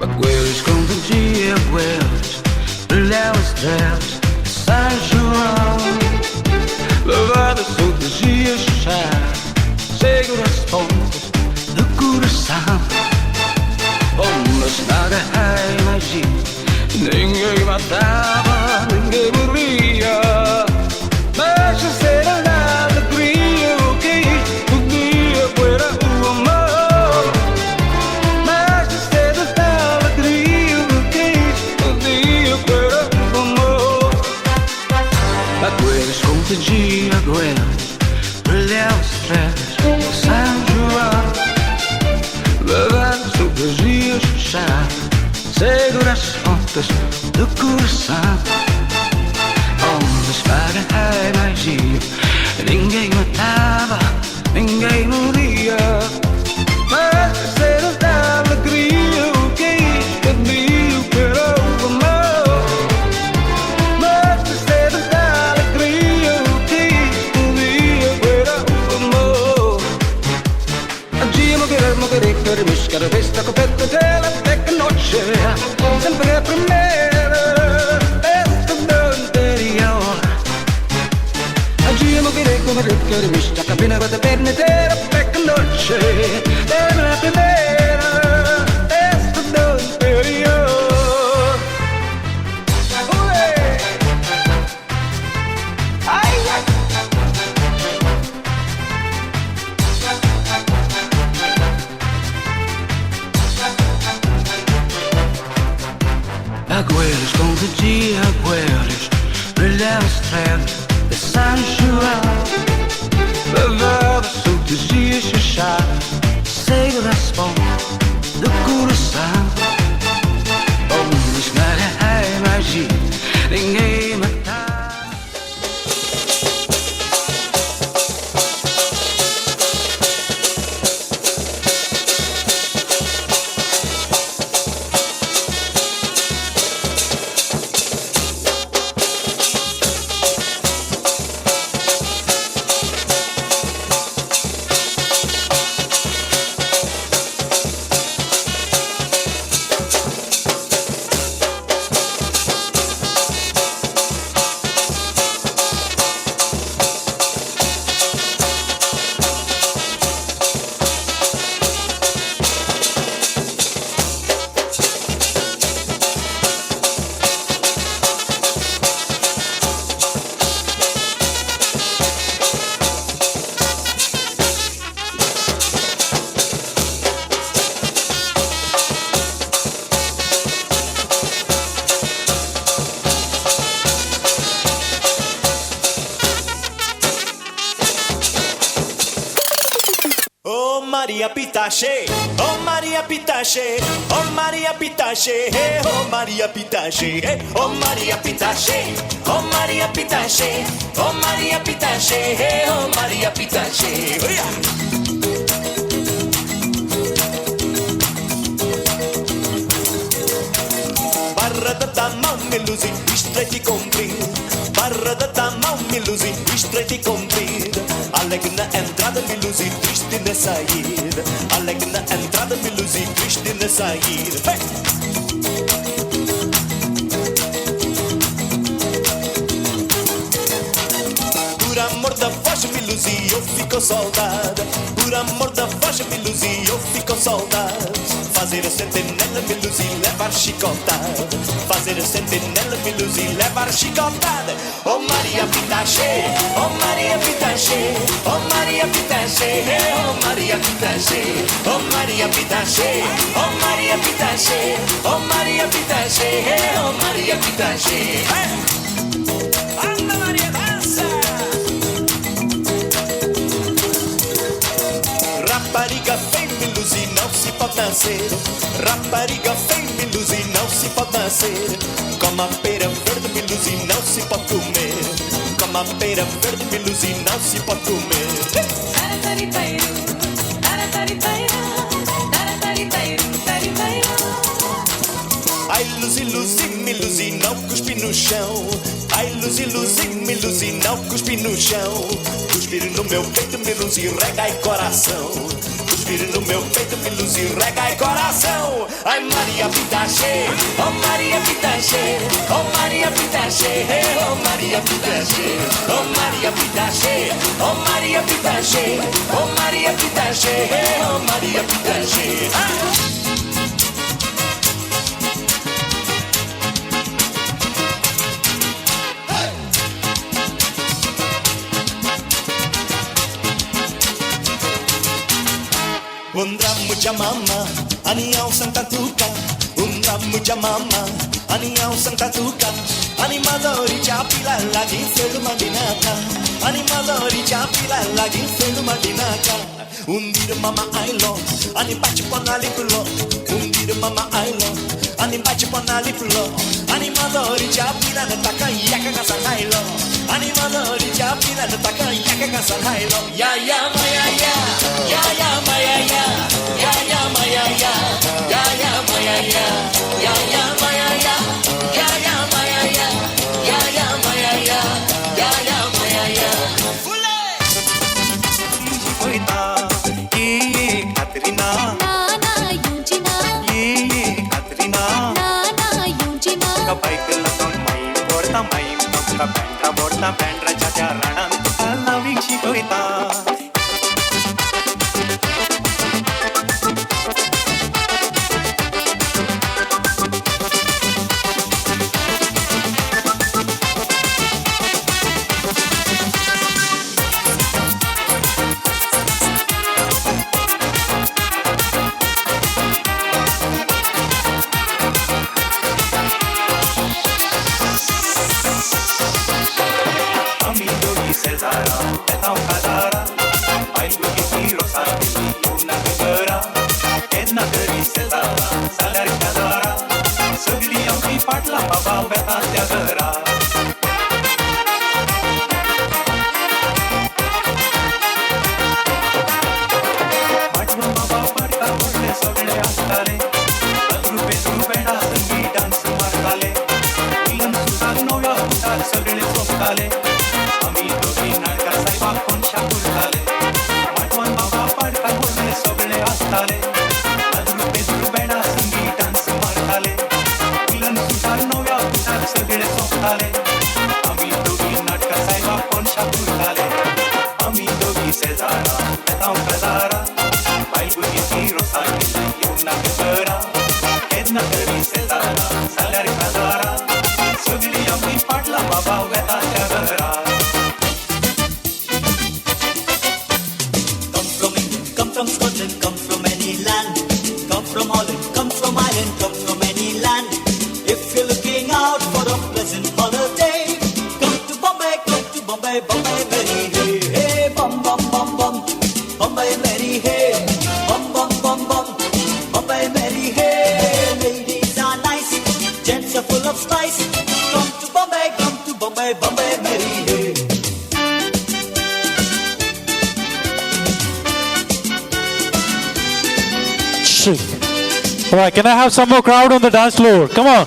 A: Baguelos com dia, baguelos, brilham estrelas, São João. Levada soltas e a chuchar, segura as pontas do coração. Oh, mas nada é magia, ninguém matava, ninguém morria. Mas a cena da alegria, o que podia era o amor. Mas a cena da alegria, o que podia era o amor. Baguelos com dia, baguelos, brilham estrelas, São João. Levando sopas e a chuchar, segura as pontas do coração. Onde espada é magia, ninguém matava, ninguém morria. Mas a cena da alegria, o que podia era o amor. Mas a cena da alegria, o que podia era o amor. Moguere, miscare questa coperta della tecnologia, sempre a primera, esta anterior. Oggi moguere, miscare cabina con la perna della tecnologia, sempre a primera, esta anterior. Baguelos com dia, baguelos, brilham estrelas de São João. Levava soltas e a chuchar, segura as pontas do coração. Oh, mas nada é magia, ninguém matava.
E: Maria Pitache, oh Maria Pitache, oh Maria Pitache, hey, oh Maria Pitache, hey, oh Maria Pitache, oh Maria Pitache, oh Maria Pitache, hey, oh Maria Pitache. Oh, yeah. Barra da tamão melusi, estreite comprido. Barra da tamão melusi, estreite comprido. Alegre na entrada melusi, triste na saída. Alegre na entrada melusi, triste na saída. Hey! Por amor da voz me luzi, eu fico soldado. Por amor da voz me luzi, eu fico soldado. Fazer a sentinela me luzi, levar chicotada. Fazer a sentinela me luzi, levar chicotada. Oh Maria Pitache, oh Maria Pitache, oh Maria Pitache, oh Maria Pitache, oh Maria Pitache, oh Maria Pitache, oh Maria Pitache, oh Maria Pitache. Anda Maria dança. Rapariga vem me luzir, não se pode nascer. Rapariga vem me luzir, não se pode nascer. Como a pera verde me luzir, não se pode comer. Como a pera verde me luzir, não se pode comer. Ai, luzi, luzi, me luzi, não cuspi no chão. Ai, luzi, luzi, me luzi, não cuspi no chão. Cuspir no meu peito, me luzi, rega e coração. Cuspir no meu peito, me luzi, rega e coração. Ai, Maria Pitache, oh Maria Pitache, oh Maria Pitache, oh Maria Pitache, oh Maria Pitache, oh Maria Pitache, oh Maria Pitache, oh Maria Pitache. Mucha mama, aniau Santa Tuca. Mucha mama, aniau Santa Tuca. Animadori chapila lagi felu madinaka. Animadori chapila lagi felu madinaka. Undir mama ailo, ani baci ponalipulo. Undir mama ailo, ani baci ponalipulo. Animadori chapila nataka yaka kasanhailo. Animadori chapila nataka yaka kasanhailo. Ya ya maya ya, ya ya maya ya. Ya ya maya ya, ya ya maya ya, ya ya maya ya, ya ya maya ya, ya ya maya ya, ya ya maya ya. Fule! Coita, Katrina.
N: Nana Yunjina.
E: Katrina.
N: Nana Yunjina.
E: Bike laton mai borta mai, ka pentra borta pentra chacha rana. Loving she coita.
G: Come from Scotland, come from any land. Come from Holland, come from Ireland, come from any land. If you're looking out for a pleasant holiday, come to Bombay, Bombay, Mary, hey, hey, bum, bum, bum, bum, Bombay, Mary, hey, bum, bum, bum, bum, Bombay, Mary, hey. Ladies are nice, gents are full of spice. Come to Bombay, Bombay, Mary, hey.
K: All right, can I have some more crowd on the dance floor? Come on.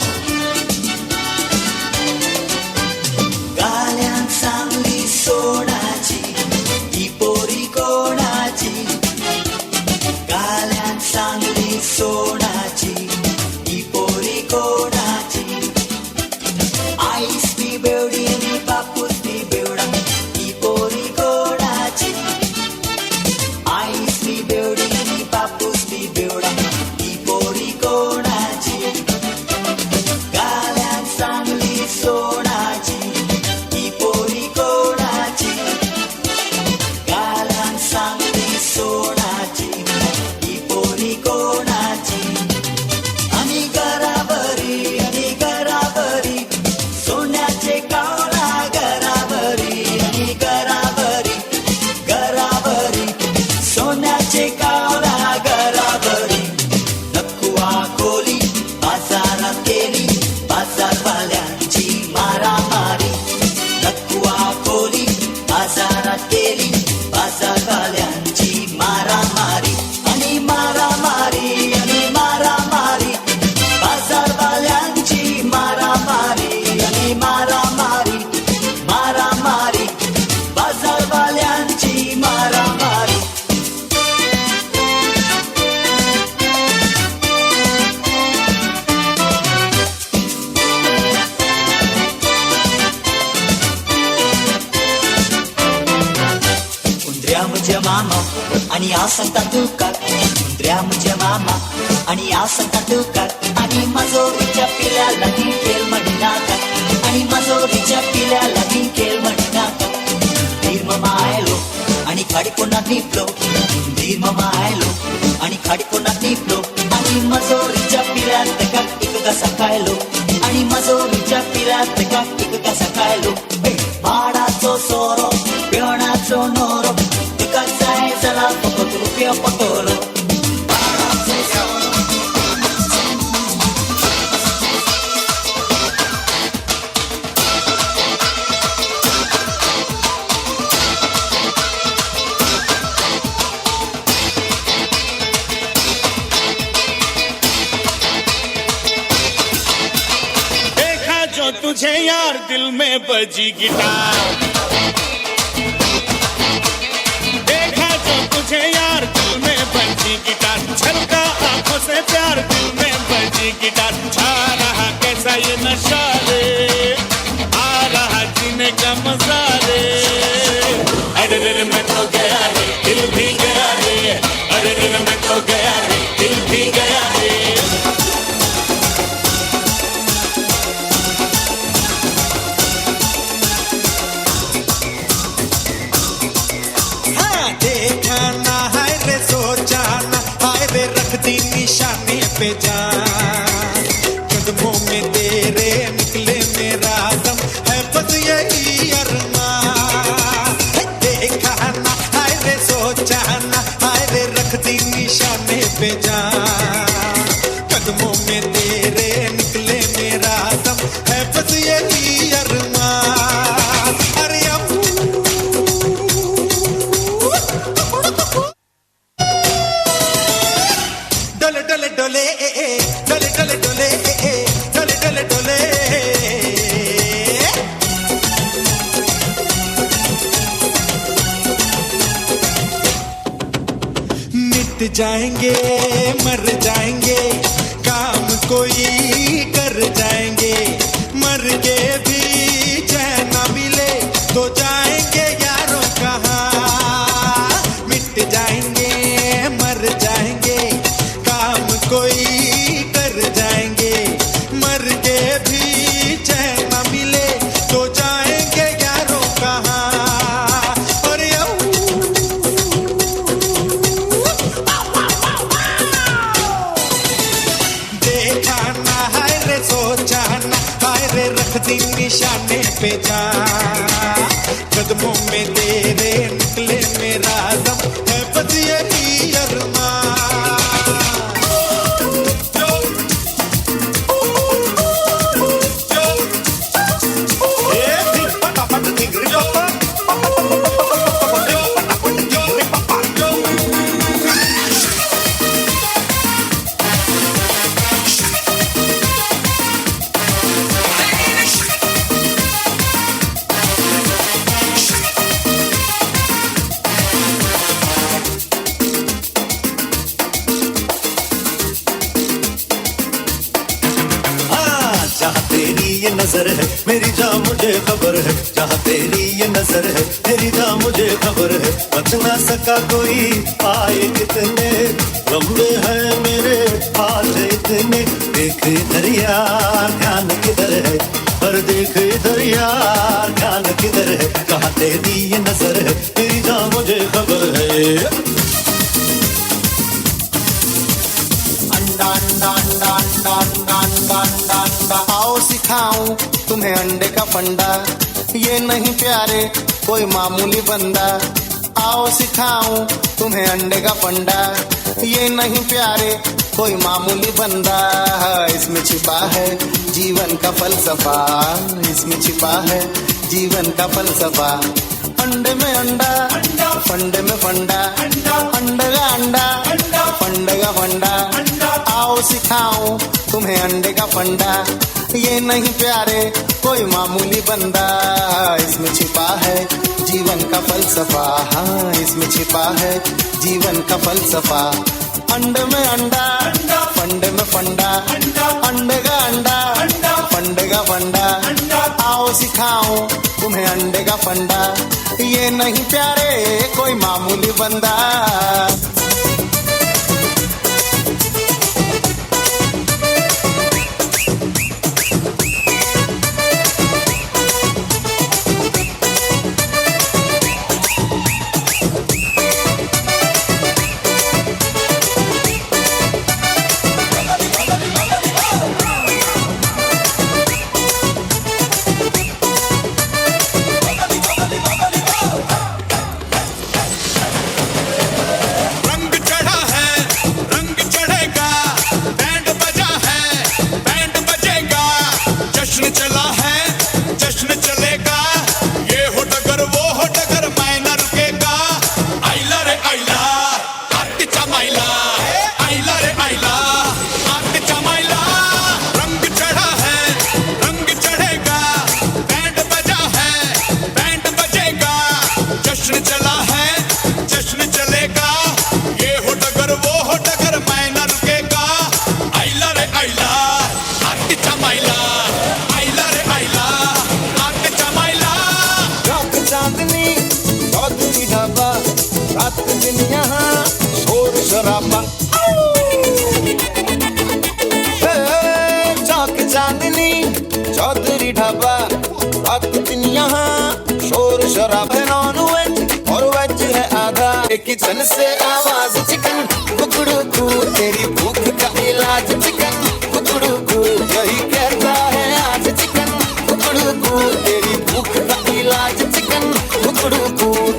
G: म्हज्या मामा आनी हांव सांगता तुका कुंद्र्या म्हज्या मामा आनी हांव सांगता तुका आनी माजोरीच्या पिल्या लागीं खेळ म्हणनाका आनी माजोरीच्या पिल्या लागीं खेळ म्हणनाका धीर मामा आयलो आनी खाडीकोणाक निपलो धीर मामा आयलो आनी खाडीकोणाक निपलो आनी माजोरीच्या पिल्यान तेका एक घासा खायलो आनी माजोरीच्या पिल्यान तेका एक घासा खायलो माडाचो सोरो पेवणाचो नोरो तुका जाय जाल्यार फकत रुपयो पटोलो
E: तुझे यार दिल में बजी गिटार देखा जो तुझे यार दिल में बजी गिटार छलका आंखों से प्यार दिल में बजी गिटार छा रहा कैसा ये नशा रे आ रहा जीने का मजा रे अरे रे मैं तो गया रे दिल भी गया रे अरे रे मैं तो गया रे दिल भी गया रे
F: निशाने पे जान कदमों में तेरे निकले मेरा दम है बस यही अरमान देखा ना हाय रे सोचा ना हाय रे रख दी निशाने पे जान कदमों में तेरे निकले मेरा दम है बस यही अरमान अरे डोले डोले डोले डोले डोले डोले डोले डोले मिट जाएंगे मर जाएंगे काम कोई कर जाएंगे मर के भी चैन न मिले तो जाएंगे यारों कहाँ मिट जाएंगे मर जाएंगे कोई कर जाएंगे मर के भी चैन न मिले तो जाएंगे यारों कहाँ और देखा ना हाय रे सोचा ना हाय रे रख दी निशाने पे जा कदमों में तेरे निकले मेरा दम है बस यही अरमान
E: नजर है मेरी जान मुझे खबर है जहाँ तेरी ये नजर है मेरी जान मुझे खबर है बच ना सका कोई आए कितने लंबे हैं मेरे हाथ इतने देख इधर यार ध्यान किधर है पर देख इधर यार ध्यान किधर है जहाँ तेरी ये नजर है मेरी जान मुझे खबर है
F: अंडा अंडा अंडा अंडा अंडा अंडा अंडा अंडा आओ सिखाऊं तुम्हें अंडे का फंडा ये नहीं प्यारे कोई मामूली बंदा आओ सिखाऊं तुम्हें अंडे का फंडा ये नहीं प्यारे कोई मामूली बंदा इसमें छिपा है जीवन का फलसफा इसमें छिपा है जीवन का फलसफा अंडे में अंडा फंडे में फंडा अंडे का अंडा फंडे का फंडा आओ सिखाऊं तुम्हें अंडे का फंडा ये नहीं प्यारे कोई मामूली बंदा इसमें छिपा है जीवन का फलसफा हाँ इसमें छिपा है जीवन का फलसफा अंडे में अंडा फंडे में फंडा अंडे का अंडा फंडे का फंडा आओ सिखाऊं तुम्हें अंडे का फंडा ये नहीं प्यारे कोई मामूली बंदा। चौधरी ढाबा रात दिन यहाँ शोर शराब है, नॉन वेज और वेज है आधा। किचन से आवाज चिकन कुकड़ू तेरी भूख का इलाज चिकन कुकड़ू यही कहता है आज चिकन कुकड़ू तेरी भूख का इलाज चिकन कुकड़ू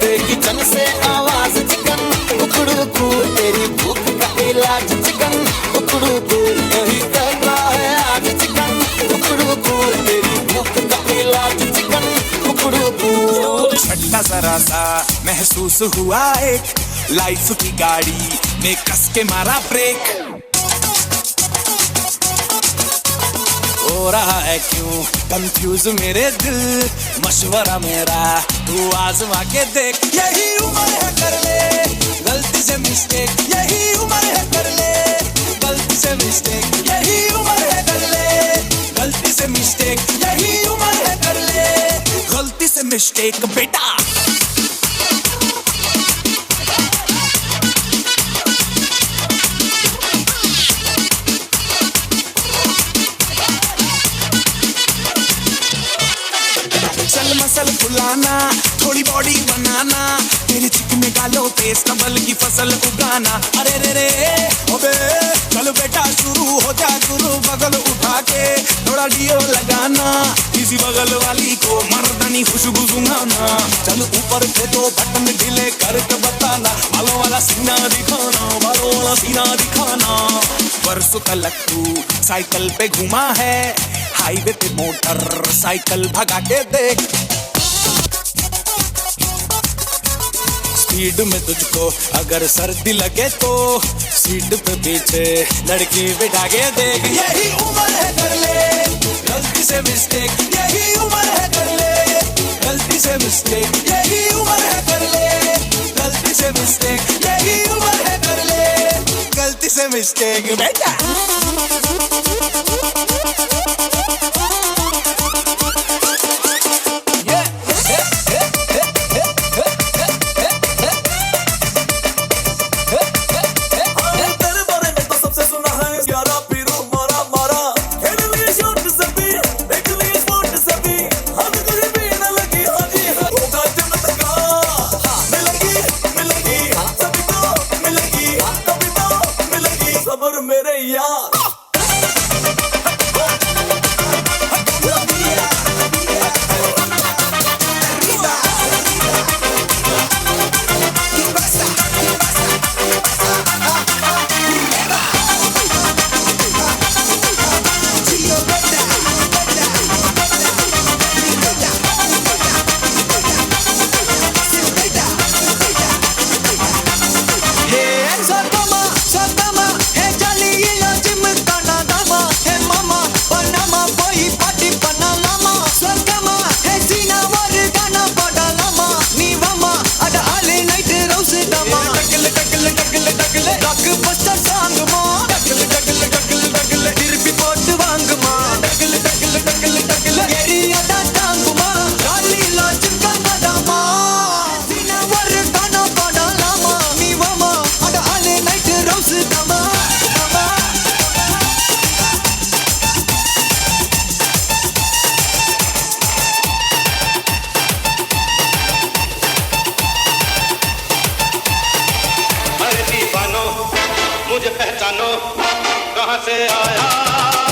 F: किचन से आवाज चिकन कुकड़ू तेरी भूख का इलाज चिकन कुकड़ू यही कहता है आज चिकन कुकड़ू तेरी भूख का इलाज चिकन कुकड़ू।
E: झटका जरा सा महसूस हुआ एक लाइफ की गाड़ी ने कस के मारा ब्रेक। हो रहा है क्यों कंफ्यूज मेरे दिल, मशवरा मेरा तू आजमा के देख। यही उम्र है कर ले गलती से मिस्टेक, यही उम्र है कर ले गलती से मिस्टेक, यही उम्र है कर ले गलती से मिस्टेक, यही उम्र है कर ले गलती से मिस्टेक बेटा। चल मसल फुलाना थोड़ी बॉडी बनाना, तेरे चिकने गालों पे इस्तेमाल की फसल उगाना। अरे रे रे अबे चल बेटा शुरू हो जा गुरु, बगल उठा के थोड़ा डियो लगाना, किसी बगल वाली को मर्दानी खुशबू सुंघाना। चल ऊपर से तो बटन ढीले करके बताना, बालों वाला सीना दिखाना, बालों वाला सीना दिखाना। परसों तलक तू साइकिल पे घुमा है, हाईवे पे मोटर साइकिल भगा के देख। स्पीड में तुझको अगर सर्दी लगे तो सीट पे पीछे लड़की बिठा के देख। यही उम्र है कर ले गलती से मिस्टेक, यही उम्र है कर ले गलती से मिस्टेक, यही उम्र है कर ले गलती से मिस्टेक, यही उम्र है कर ले गलती से मिस्टेक बेटा।
A: कहाँ से आया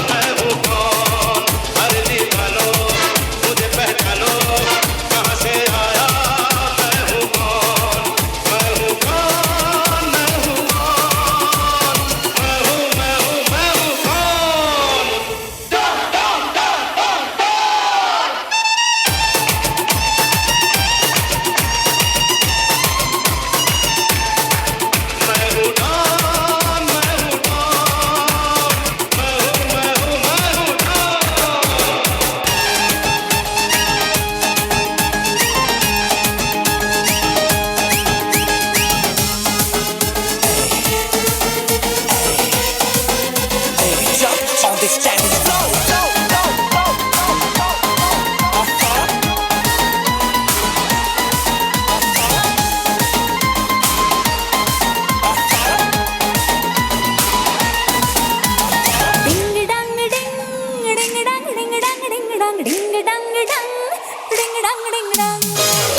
A: मैं हूँ कौन, अरे निकालो मुझे पहचानो, कहाँ से आया मैं हूँ कौन, मैं हूँ कौन, मैं हूँ कौन, मैं हूँ मैं हूँ मैं हूँ कौन। Don Don Don Don Don. मैं हूँ डॉन, मैं हूँ डॉन, मैं हूँ मैं हूँ मैं हूँ
E: Jump on this dance floor.
N: Ding dang ding, ding dang ding dang ding dang ding dang dang, ding dang ding dang.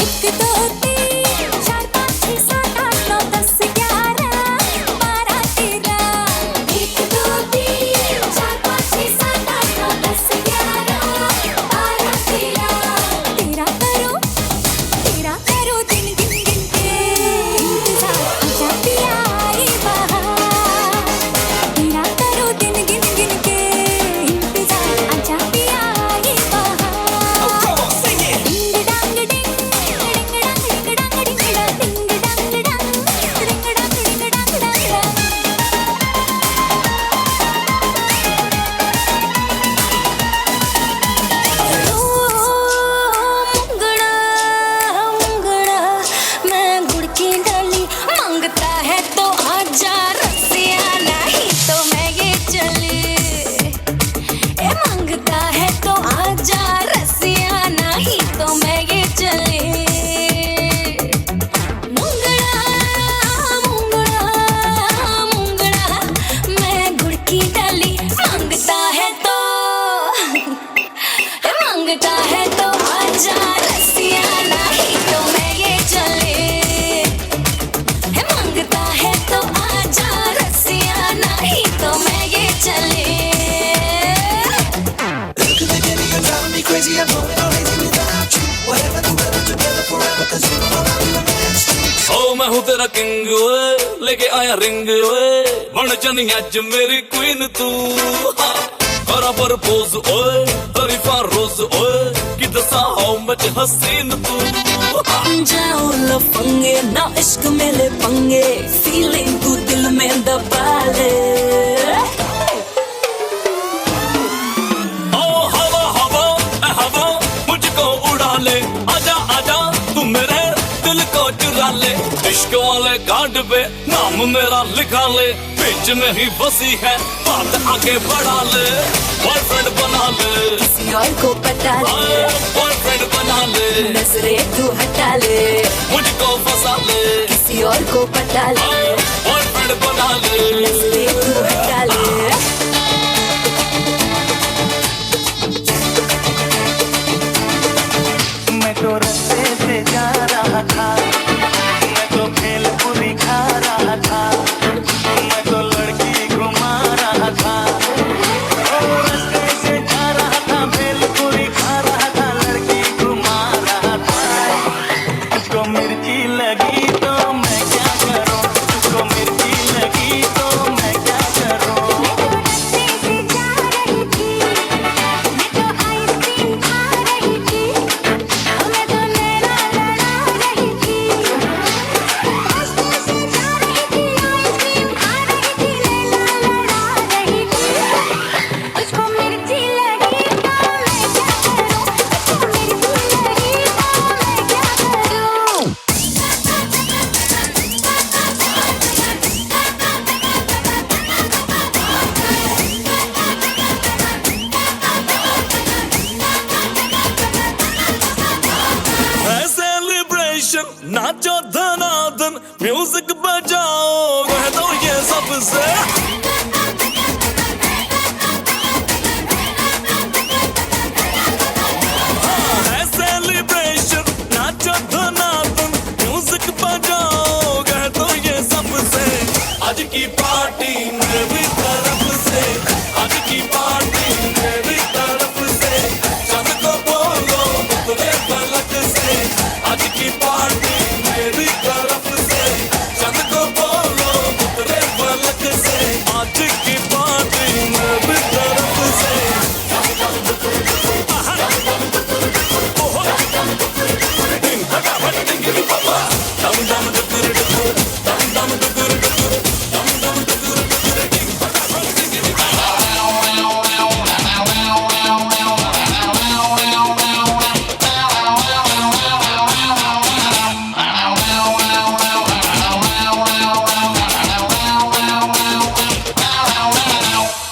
N: एक दो तीन चार पाँच छः सात आठ नौ 10 11 12 13। एक दो तीन चार पाँच छः सात आठ नौ 10 11 12 13। तेरा करो दिन गिन गिन के इंतजार, आजा पिया आई बहार। तेरा करो दिन गिन गिन के इंतजार, आजा पिया आई बहार। डिंग डांग डिंग, डिंग डांग डिंग डांग डिंग डांग, डिंग डांग डांग, डिंग डांग डिंग डांग डांग। मुंगड़ा मुंगड़ा मैं गुड़ की डाली, मांगता है तो आजा रसिया, नहीं तो मैं ये चली। ए मांगता है तो आजा रसिया, नहीं तो मैं ये चली। मुंगड़ा मुंगड़ा मुंगड़ा मैं गुड़ की डाली, मांगता है तो मांगता है तो आजा रसिया, नहीं तो मैं ये चले। मांगता है तो आजा रसिया, नहीं तो मैं ये चले।
D: ओ मैं हूँ तेरा किंग ओए, लेके आया रिंग ओए, बन जानी अज मेरी क्वीन तू। करा प्रपोज ओए, तरीफा रोज ओए, कि दसा हाउ मच हसीन तू।
N: जाओ लफंगे ना इश्क में ले पंगे, फीलिंग तू दिल में दबा ले।
D: ओ हवा हवा ए हवा मुझको उड़ा ले, आजा आजा तू मेरे दिल को चुरा ले। इश्क वाले कार्ड पे नाम मेरा लिखा ले, बीच में ही बसी है बात आगे बढ़ा ले। बॉयफ्रेंड बना ले,
N: किसी और को पता ले,
D: बॉयफ्रेंड बना ले,
N: नजरे तू हटा ले।
D: मुझको फंसा ले,
N: किसी और को पता ले,
D: बॉयफ्रेंड बना ले,
N: नजरे तू हटा ले।
A: मैं तो रस्ते से जा रहा था, मैं तो भेलपुरी खा रहा था, मैं तो लड़की घुमा रहा था। ओ रस्ते से जा रहा था, भेलपुरी खा रहा था, लड़की घुमा रहा था। तुझको मिर्ची लगी तो मैं क्या करूं, तुझको मिर्ची लगी तो मैं क्या करूं।
D: नाचो धनाधन म्यूजिक बजाओ, कह दो ये सबसे। सेलिब्रेशन नाचो धनाधन म्यूजिक बजाओ, कह दो ये सबसे। आज की पार्टी मेरी तरफ से से आज की पार्टी मेरी तरफ से सबको बोलो उतरे पलक से आज की पार्टी मेरी तरफ से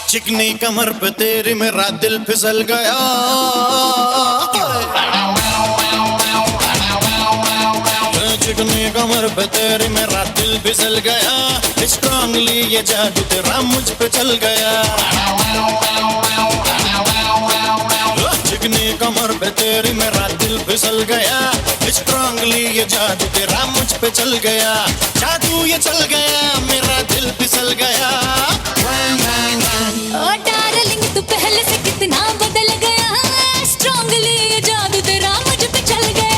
F: चिकनी कमर पे तेरी मेरा दिल फिसल गया चिकनी कमर पे तेरी मेरा दिल फिसल गया स्ट्रांगली ये जादू तेरा मुझ पे चल गया चिकनी कमर पे तेरी मेरा दिल फिसल गया स्ट्रांगली ये जादू तेरा मुझ पे चल गया जादू ये चल गया मेरा दिल फिसल गया
N: ओ डार्लिंग तू पहले से कितना बदल गया स्ट्रांगली ये जादू तेरा मुझ पे चल गया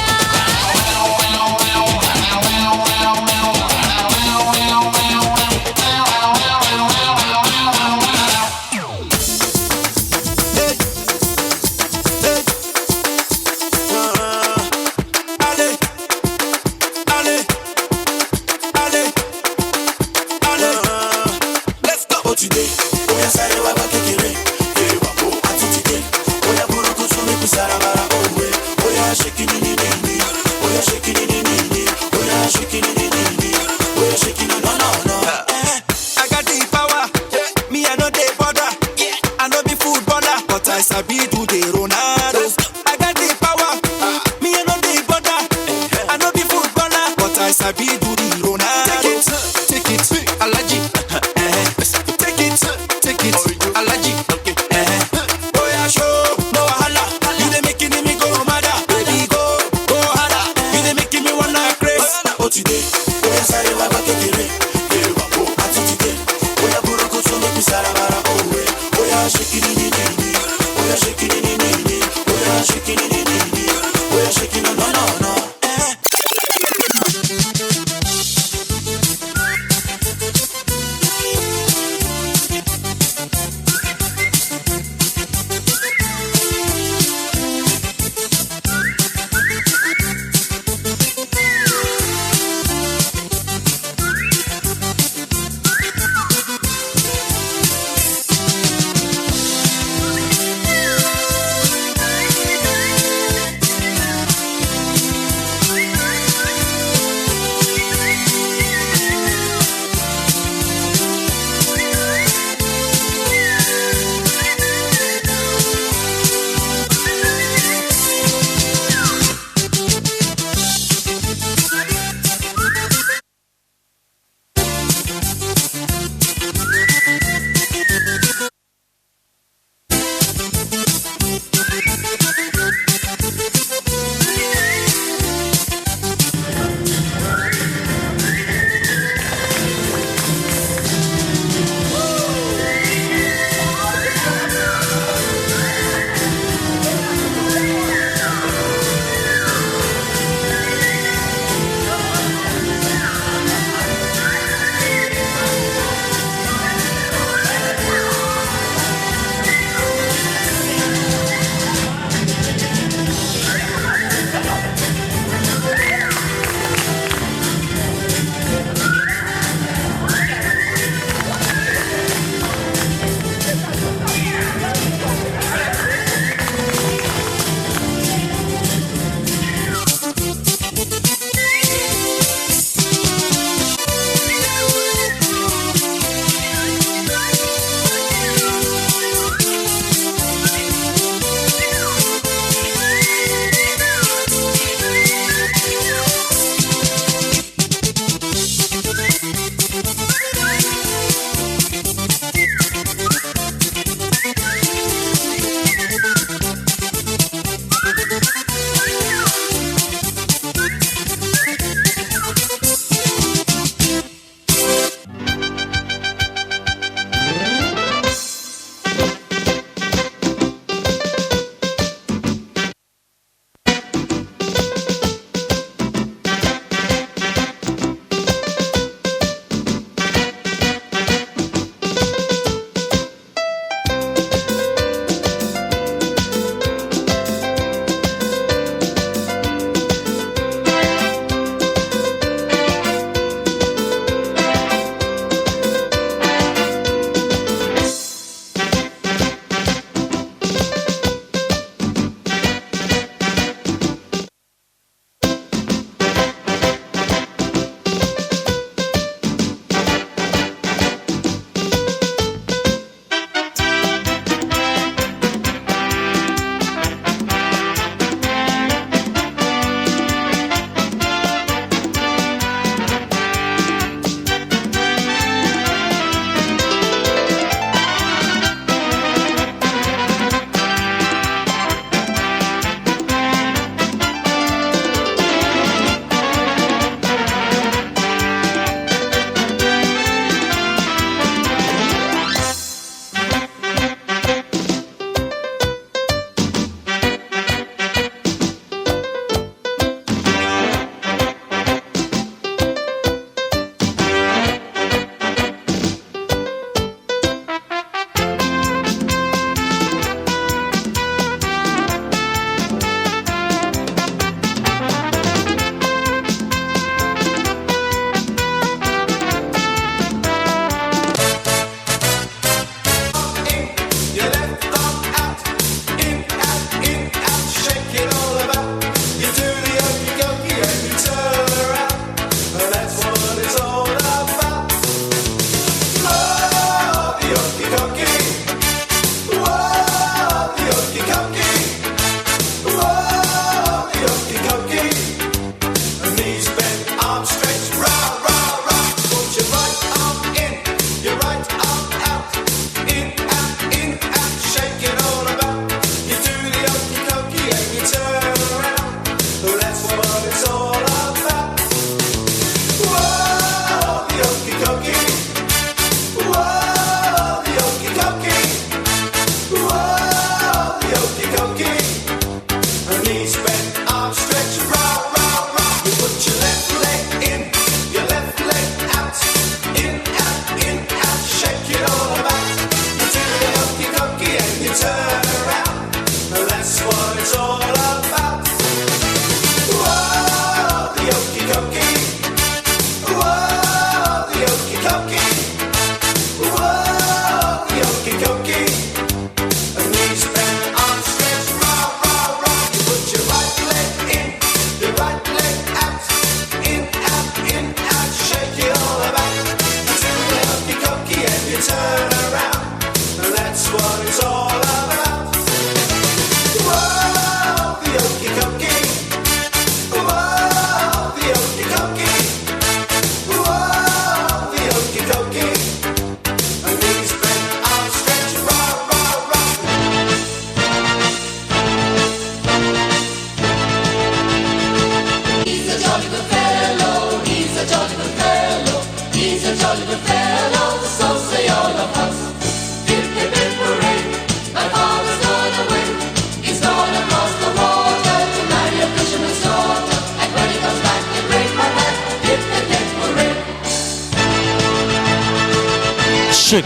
K: Ashik.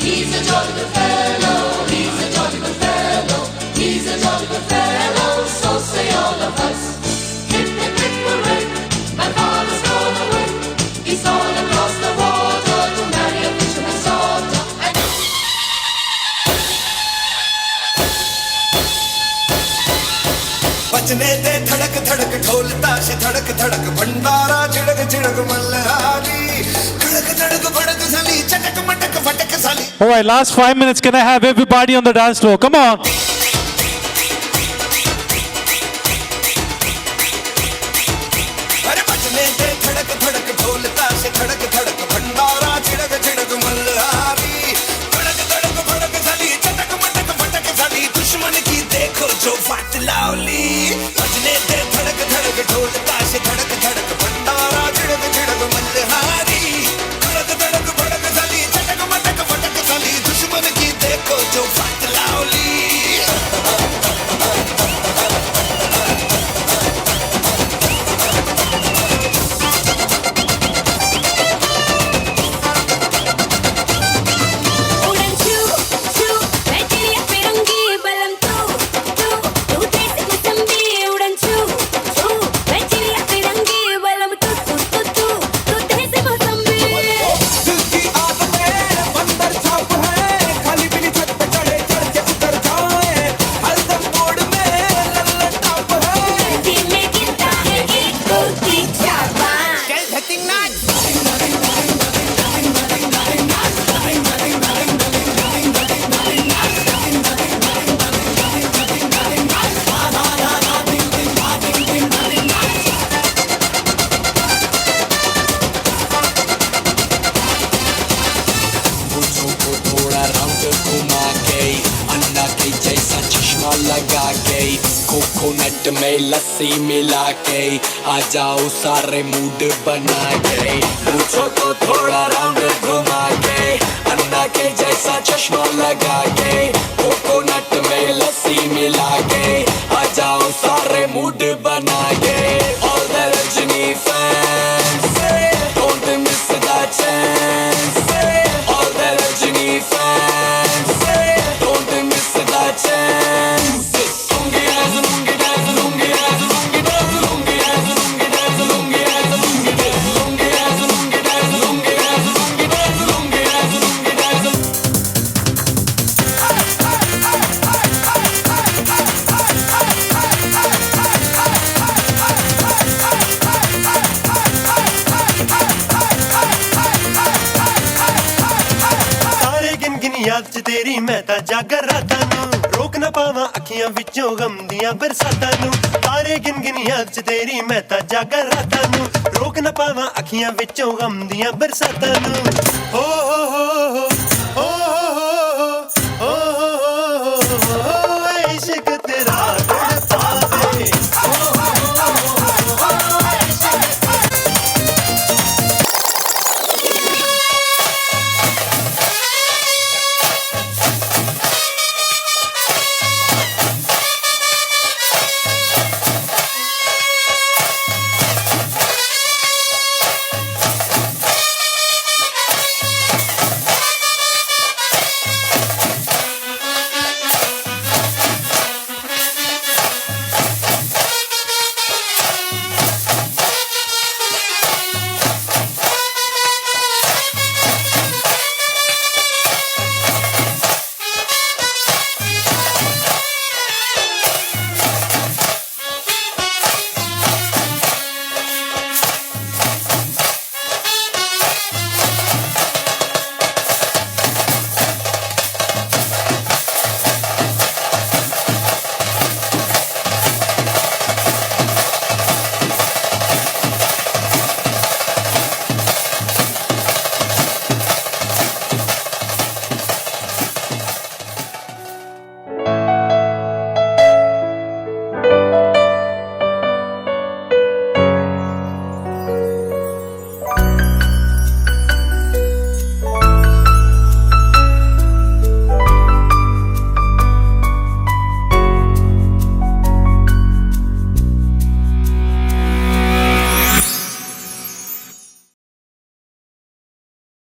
A: He's a jolly good fellow, he's a jolly good fellow, he's a jolly good fellow, so say all of us. Hip, hip, hip, hooray, my father's gone away. He's gone across the water to marry a fisherman's daughter.
E: बजने दे धड़क धड़क ढोल ताश धड़क धड़क भंडारा छिड़क छिड़क मल्हारी धड़क धड़क भड़क साली चटक मटक फटक साली.
K: All right, last 5 minutes. Can I have everybody on the dance floor? Come on.
E: अरे बजने दे धड़क धड़क ढोल ताश धड़क धड़क भंडारा छिड़क छिड़क मल्हारी धड़क धड़क भड़क साली चटक मटक फटक साली दुश्मन की देखो जो फाट लावली. बजने दे धड़क धड़क ढोल ताश धड़क धड़क भंडारा छिड़क छिड़क मल्हारी धड़क धड़क भड़क साली चटक मटक फटक साली दुश्मन की देखो जो फाट लावली.
A: उड़न छू छू मैं चिड़िया फिरंगी बलम तू तू तू देश मौसम्बी. उड़न छू छू मैं चिड़िया फिरंगी बलम तू तू तू तू तू देश मौसम्बी.
E: दिल की आग में बंदर छाप है खाली बिली छत पे चढ़े चढ़ के उतर जाए हरदम मोड़ में लल्ला टाप है.
A: दिल में गिरता है एक कुर्ती चापान.
E: चल धतिंग नाच.
O: मुझको को थोड़ा रंग घुमा के अन्ना के जैसा चश्मा लगा के कोकोनट में लस्सी मिला के आ जाओ सारे मूड बना के. मुझको को थोड़ा रंग घुमा के अन्ना के जैसा चश्मा लगा के कोकोनट में लस्सी मिला के आ जाओ सारे मूड बना के. All the Rajini fans, don't miss that chance. All the Rajini fans, don't miss that chance. Lungi dance, lungi dance, lungi dance, lungi dance, lungi dance, lungi dance, lungi dance, lungi dance, lungi dance, lungi dance, lungi dance, lungi dance, lungi dance, lungi dance.
W: तारे गिन गिन याद च तेरी मैं ता जागर रातां नू रोक ना पावां अखियां विचों गम दियां बरसातां नू. तारे गिन गिन याद च तेरी मैं ता जागर रातां नू रोक ना पावां अखियां विचों गम दियां बरसातां नू. हो